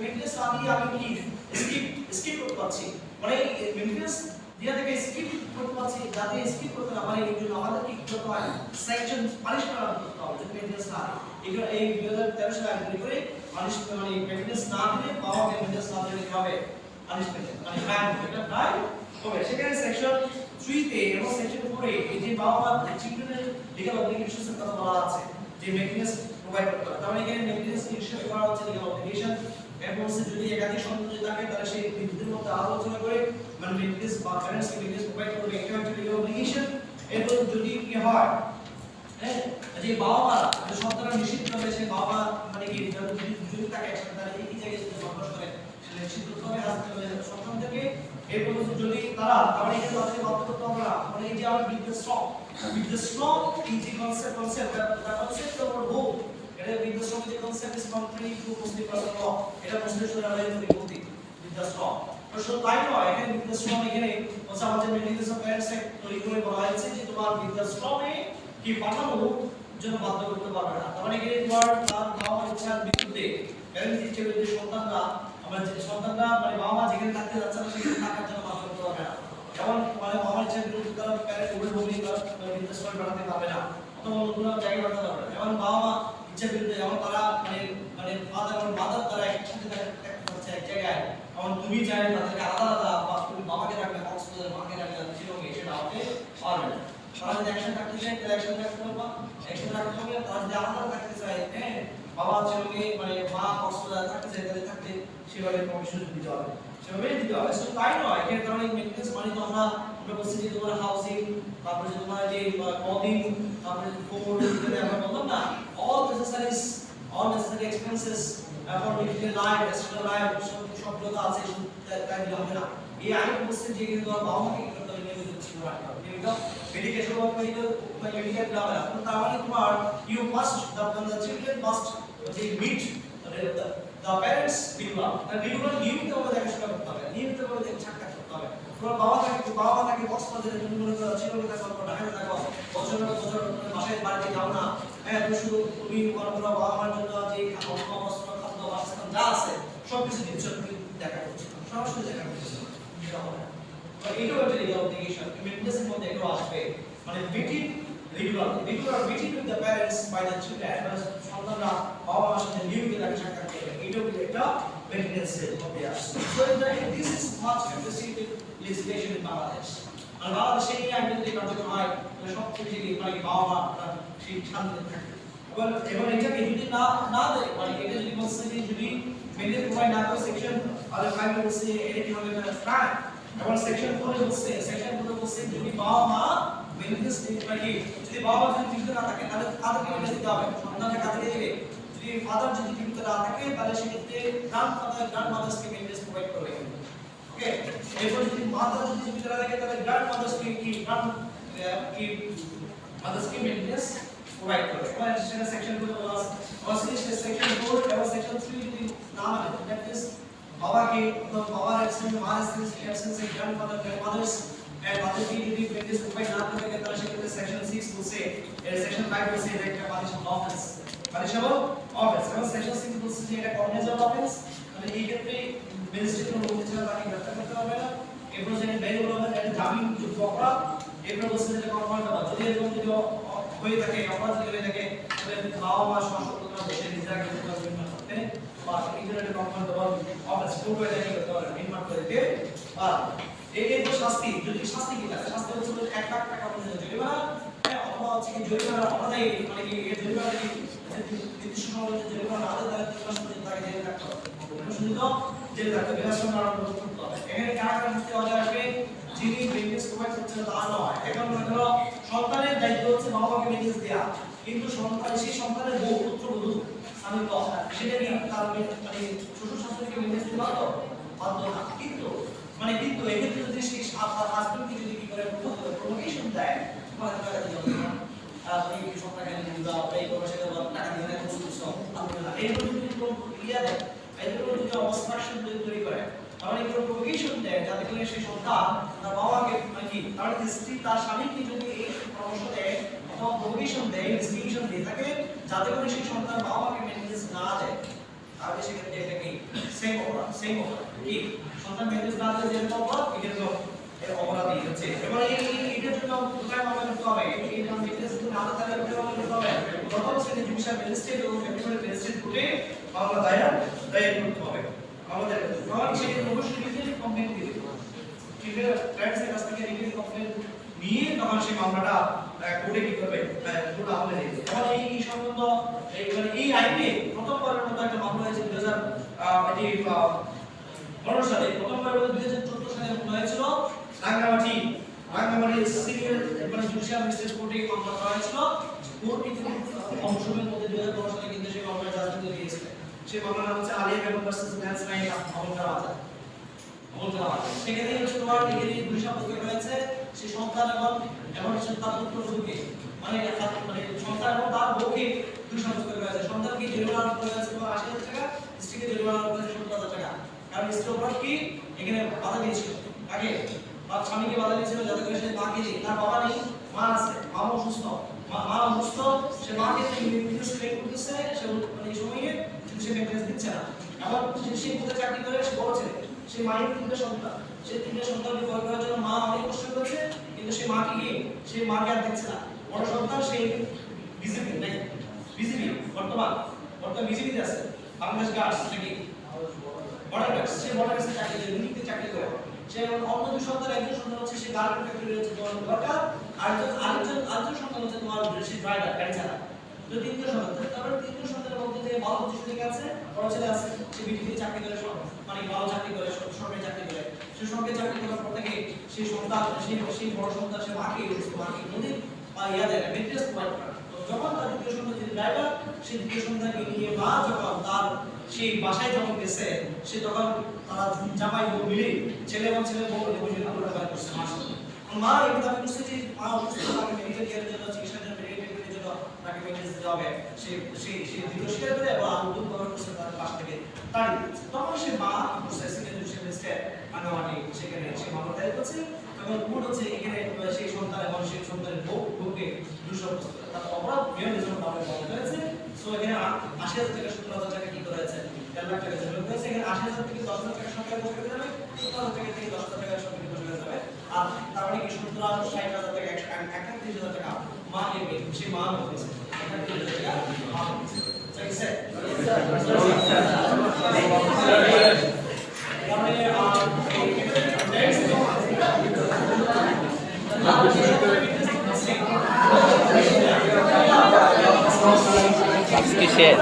মেনটেন্স না দিয়ে আমি কি স্কিপ করতে পারছি, মানে মেনটেন্স দিয়া থেকে স্কিপ করতে পারছি, যাতে স্কিপ করতে না পারে এই জন্য আমাদের কি করতে হয়, সেকশন পানিশমেন্ট করতে হবে যদি মেনটেন্স না দেয়। এগুলো এই 2013 সালে আইন করে পানিশমেন্ট মানে মেনটেন্স না দিলে বাবাকে মেনটেন্স না দিলে কি হবে, পানিশমেন্ট মানে ফাইন, এটা ফাইন হবে। সেখানে সেকশন 3 তে এবং সেকশন 4 এ এই যে বাবা চিলড্রেনের লিগ্যাল অবলিগেশনস এর কথা বলা আছে যে মেনটেন্স প্রোভাইড করতে হবে। তার মানে এখানে মেনটেন্স নিশ্চিত করা হচ্ছে লিগ্যাল অবলিগেশন, এবং যদি একাধিক সন্তান থাকে তাহলে সেই বিদ্যুতের মধ্যে আলোচনা করে মানে মেনটেন্স বা প্যারেন্টস কে মেনটেন্স প্রোভাইড করবে, এটা হচ্ছে লিগ্যাল অবলিগেশন। এরপর যদি কি হয়, হ্যাঁ, যে বাবা সন্তানরা নিশ্চিত করবে সে বাবা মানে কি যদি তাকে একসাথে তাহলে এই জায়গায় যদি বসবাস করে সেটা নিশ্চিত করতে হবে সন্তান থেকে। এরপর যদি তারা তাহলে এখানে তাদের বাধ্য করতে আমরা মানে এই যে আমরা with the strong is the concept of hope, এটা with the strong is the concept is contrary to Muslim personal law, এটা মুসলিম শরীয়তের বিরোধী with the strong। তো শুধু তাই নয়, এখানে with the strong এখানে হচ্ছে আমাদের মেডিকেল প্যারেন্টস তৈরি করে বলা হয়েছে যে তোমার with the strong এ কি পাঠানোর জন্য বাধ্য করতে পারবে না। তার মানে কি তোমার তার বাবা মার ইচ্ছার বিরুদ্ধে প্যারেন্টস হিসেবে যে সন্তানরা আমরা যে সন্তানরা মানে বাবা মা যেখানে থাকতে যাচ্ছে না সেখানে থাকার জন্য বাধ্য করতে পারবে না। যেমন মানে বাবা মার ইচ্ছার বিরুদ্ধে তারা প্যারেন্ট অভিভাবক ইনভেস্টমেন্ট বাড়াতে পারবে না অথবা অন্য জায়গায় বাড়াতে পারবে না। যেমন বাবা মা ইচ্ছার বিরুদ্ধে যেমন তারা মানে ফাদার এবং মাদার তারা একসাথে থাকতে পারছে এক জায়গায়, যেমন তুমি চাইলে তাদেরকে আলাদা আলাদা বা তুমি বাবাকে রাখবে কক্সবাজার মাকে রাখবে শিলংয়ে সেটা হতে পারবে না। তারা যদি একসাথে থাকতে চায় তাহলে একসাথে থাকতে পারবা, একসাথে রাখতে হবে। তারা যদি আলাদা থাকতে চায় হ্যাঁ বাবা শিলংয়ে মানে মা কক্সবাজার থাকতে চায় তাহলে থাকতে সেভাবে প্রমিশন দিতে হবে, সেভাবে দিতে হবে। শুধু তাই নয়, এর কারণে মেইনটেন্স মানে তো আমরা বলছি যে তোমার হাউসিং, তারপরে যে তোমার যে ক্লদিং, তারপরে যে ফুড যেটা আমরা বললাম না, all necessary expenses for day-to-day life, national life সবগুলো আছে তাই দিলে হবে না। এই আইন বলছে যে কিন্তু বাবা মাকে কি করতে হবে, নিয়মিত ছিল রাখতে হবে, নিয়মিত মেডিকেশন বা মেডিকেল দেওয়া হয়। তার মানে তোমার you must the children must meet the parents regular নিয়মিতভাবে দেখাশোনা করতে হবে, নিয়মিতভাবে সাক্ষাৎ করতে হবে। তোমার বাবা মা তাকে কক্সবাজারের জন্য মনে করো চিরদিন থাকো ঢাকায় থাকো, বছর বাসায় বাড়িতে যাও না, হ্যাঁ তুমি শুধু তুমি মনে করো বাবা মার জন্য যে বস্ত্র খাদ্য বাসস্থান যা আছে সবকিছু দিচ্ছ, তুমি দেখা করছো সরাসরি দেখা করছো, এটা হবে না। এটাও একটা লিগাল অবলিগেশন মেইনটেন্সের মধ্যে এটাও আসবে, মানে meeting regular meeting with the parents by the children, মানে সন্তানরা বাবা মার সাথে নিয়মিত দেখা সাক্ষাৎ করবে, এটাও কিন্তু একটা মেইনটেন্সের মধ্যে আসছে। So this is much appreciated legislation in Bangladesh. আর বাংলাদেশে এই আইনটা যদি কার্যকর হয় তাহলে সবচেয়ে বেশি মানে বাবা মা সেই শান্তিতে থাকে। এবার এটাকে যদি না দেয় মানে এটা যদি বলছে যে যদি মেনে প্রোভাইড না করে সেকশন আর 5 বলছে এটা কি হবে না ক্রাইম। এবার সেকশন 4 বলছে যদি বাবা মা মেনটেন্স মানে যদি বাবা মা যদি জীবিত না থাকে তাহলে কাদেরকে মেনে দিতে হবে, সন্তানকে কাদেরকে দিবে। যদি ফাদার যদি জীবিত না থাকে তাহলে সেক্ষেত্রে গ্র্যান্ডমাদার্সকে মেনটেন্স প্রোভাইড করবে। ওকে, এরপর যদি মাতা যদি জীবিত না থাকে তাহলে গ্র্যান্ডমাদার্সকে মাদার্সকে মেনটেন্স প্রোভাইড করবে। এবার সেটা সেকশন 2 বলা আছে। অবশ্যই সেকশন 4 এবং সেকশন 3 যদি না মানে দ্যাট ইজ বাবাকে অথবা বাবার অ্যাবসেন্স মার অ্যাবসেন্স গ্র্যান্ডমাদার্স এন্ড মাদারকে যদি মেনটেন্স প্রোভাইড না করে থাকে তাহলে সেক্ষেত্রে সেকশন 6 বলছে এর সেকশন 5 বলছে এটা একটা পানিশেবল অফেন্স, এবং সেকশন 6 বলছে যে এটা কগনিজেবল অফেন্স, মানে এই ক্ষেত্রে ম্যাজিস্ট্রেট কোনো বলতে চায় তাকে গ্রেফতার করতে হবে না। এরপর যেটা বেরিয়ে বলা হয় এটা জামিনযোগ্য অপরাধ। এরপর বলছে যে কনফার্ম করা যদি এরকম যদি হয়ে থাকে অপরাধ যদি হয়ে থাকে তাহলে বাবা মা সশস্ত্র দেশে নিজেরা কিন্তু করতে বা ইন্টারনেটে কনফার্ম দেওয়ার অফিস কোর্ট হয়ে যায় করতে পারে নির্মাণ করে দিতে পারে। এই তো শাস্তি, যদি শাস্তি কি থাকে শাস্তি হচ্ছে 1 লাখ টাকা পর্যন্ত জরিমানা, অথবা হচ্ছে কি জরিমানা অপরাধী মানে কি এই জরিমানা কি নির্দিষ্ট সময়ের জরিমানা আদায় তাহলে 3 মাস পর্যন্ত তাকে জেলে থাকতে হবে, শুধু জেলে থাকতে হবে, বেলা সময় আরম্ভ করতে হবে। এখানে কারা শাস্তি অর্ডার আসবে, যিনি মেনটেন্স প্রোভাইড করছেন তা নয়। এখন মনে করো সন্তানের দায়িত্ব হচ্ছে বাবা মাকে মেনটেন্স দেওয়া, কিন্তু সেই সন্তানের বউ পুত্রবধূ স্বামী সেটা কি তার মানে শ্বশুর শাশুড়িকে মেনটেন্স দিতে পারতো? বাধ্য না। কিন্তু এক্ষেত্রে যদি সেই হাজবেন্ডকে যদি কি করে প্রভোকেশন দেয় তোমার টাকা দিয়ে হবে না, তুমি কি সব টাকা নিয়ে দাও এই করো সেটা টাকা দিয়ে না কিছু কিছু আলহামদুলিল্লাহ এইগুলো যদি কোনো ক্রিয়া দেয় এইগুলো যদি অবস্ট্রাকশন তৈরি করে তাহলে এগুলো প্রভোকেশন দেয় যাতে করে সেই সন্তান তার বাবাকে মানে কি তার স্ত্রী তার স্বামীকে যদি এই পরামর্শ দেয় অথবা প্রভোকেশন দেয় ইনস্টিটিউশন দিয়ে থাকে যাতে করে সেই সন্তান বাবাকে মেনটেন্স না দেয় তাহলে সেক্ষেত্রে এটা কি সেম অপরাধ কি সন্তান মেনটেন্স না দিলে যেটা অপরাধ এটা তো এর অপরাধী হচ্ছে। এবার এটার জন্য কোথায় মামলা করতে হবে, এই নাম মেনটেন্স না থাকলে কোথায় মামলা করতে হবে, প্রথম শ্রেণী জুডিশিয়াল ম্যাজিস্ট্রেট এবং ফেডারেল ম্যাজিস্ট্রেট কোর্টে মামলা দায়ের করতে হবে। আমাদের কারণ সেটা অবশ্যই রিটেন কমপ্লেইন দিবে, ঠিক আছে, প্যারেন্টসের কাছ থেকে রিটেন কমপ্লেইন নিয়ে তখন সেই মামলাটা কোর্টে কি করবে, কোর্ট আমলে নেবে। এবং এই সম্বন্ধ এই আইনে প্রথমবারের মতো একটা মামলা হয়েছে 2015 সালে, প্রথমবার 2014 সালে মামলা হয়েছিল রাঙ্গামাটি সিনিয়র জুডিশিয়াল ম্যাজিস্ট্রেট কোর্টে মামলা করা হয়েছিল। কোর্ট কিন্তু অংশমের মধ্যে 2015 সালে কিন্তু সেই মামলার জাজমেন্ট দিয়েছিল। সেই মামলার নাম হচ্ছে আলিয়া বেগম ভার্সেস ন্যান্স নাইক আমলকার আজাদ। সেখানে হচ্ছে তোমার ডিগ্রি 2 সাবজেক্ট রয়েছে সেই সন্তান এবং তার পুত্রবধূকে মানে সন্তান এবং তার বউকে 2 সাবজেক্ট রয়েছে। সন্তানকে জরিমানা করা হয়েছে 80,000 টাকা, স্ত্রীকে জরিমানা করা হয়েছে 70,000 টাকা। কারণ স্ত্রী অপরাধ কি এখানে বাধা দিয়েছিল, আগে তার স্বামীকে বাধা দিয়েছিল যাতে করে সে মাকে দিই, তার বাবা নেই মা আছে, মা অসুস্থ, মা অসুস্থ, সে মাকে মেনটেন্স করতেছে, সে মানে এই সময়ে কিন্তু সে মেনটেন্স দিচ্ছে না। এমন সে কোথায় চাকরি করে, সে বড় ছেলে, সে মায়ের 3টে সন্তান, সে 3টে সন্তানকে বড় করার জন্য মা অনেক কষ্ট করেছে, কিন্তু সে মাকে কি, সে মাকে আর দিচ্ছে না। বড় সন্তান সে বিজেপি নাকি বিজেপি বর্তমান বিজেপিতে আছে, বাংলাদেশ গার্ডস নাকি বর্ডার গার্ডস, সে বর্ডার গার্ডসে চাকরি করে, মিলিতে চাকরি করে। সে অন্য দুই সন্তান, একজন সন্তান হচ্ছে সে গার্মেন্ট ফ্যাক্টরি হচ্ছে তোমার ওয়ার্কার, আরেকজন সন্তান হচ্ছে তোমার সে ড্রাইভার, গাড়ি চালায়। তো 3টে সন্তান, তারপরে 3টে সন্তানের মধ্যে যে ভালো পজিশন থেকে আছে, বড় ছেলে আছে, সে বিটিতে চাকরি করে, মানে ভালো চাকরি করে, সরকারি চাকরি করে। সে সরকারি চাকরি করার পর থেকে সেই সন্তান, সেই বড় সন্তান সে মাকে নদীর ইয়াদের মেনটেন্স প্রোভাইড করে। তো যখন তার 2য় সন্তান যে ড্রাইভার, সেই 2য় সন্তানকে নিয়ে মা যখন তার সেই বাসায় যখন গেছে, সে তখন তারা জামাই বউ মিলে, ছেলে এবং ছেলে বউ ব্যবহার করছে মা এই দাবি করছে যে মা অসুস্থ, তাকে মেডিকেল কেয়ারের জন্য, চিকিৎসার জন্য, মেডিকেল কেয়ারের জন্য তাকে মেডিকেল দিতে হবে। সে দ্বিতীয় স্বীকার করে এবং আন্দোলন ব্যবহার করছে, তার পাশ থেকে তাড়িয়ে দিচ্ছে। তখন সে মা করছে সিনিয়র আনামাটি, সেখানে সে মামলা দায়ের করছে এবং কোর্ট হচ্ছে এখানে সেই সন্তান এবং সেই সন্তানের বউকে দোষারোপ করে তার অপরাধ নিয়ন্ত্রণ ভাবে বলা হয়েছে। সো এখানে ৮০,০০০ টাকা ৭০,০০০ টাকা কি করা হয়েছে, ১.৫ লাখ টাকা জরিমানা হয়েছে। এখানে ৮০,০০০ থেকে ১০,০০০ টাকা সরকার বসে হয়ে যাবে, ৭০,০০০ টাকা থেকে ১০,০০০ টাকা সরকার বসে হয়ে যাবে। আর তার মানে কি ৭০,০০০ ৬০,০০০ টাকা ১,৩০,০০০ টাকা মা নেবে, সে মা হচ্ছে ১,৩০,০০০ টাকা মা হচ্ছে। ঠিক আছে আজকে শেষ।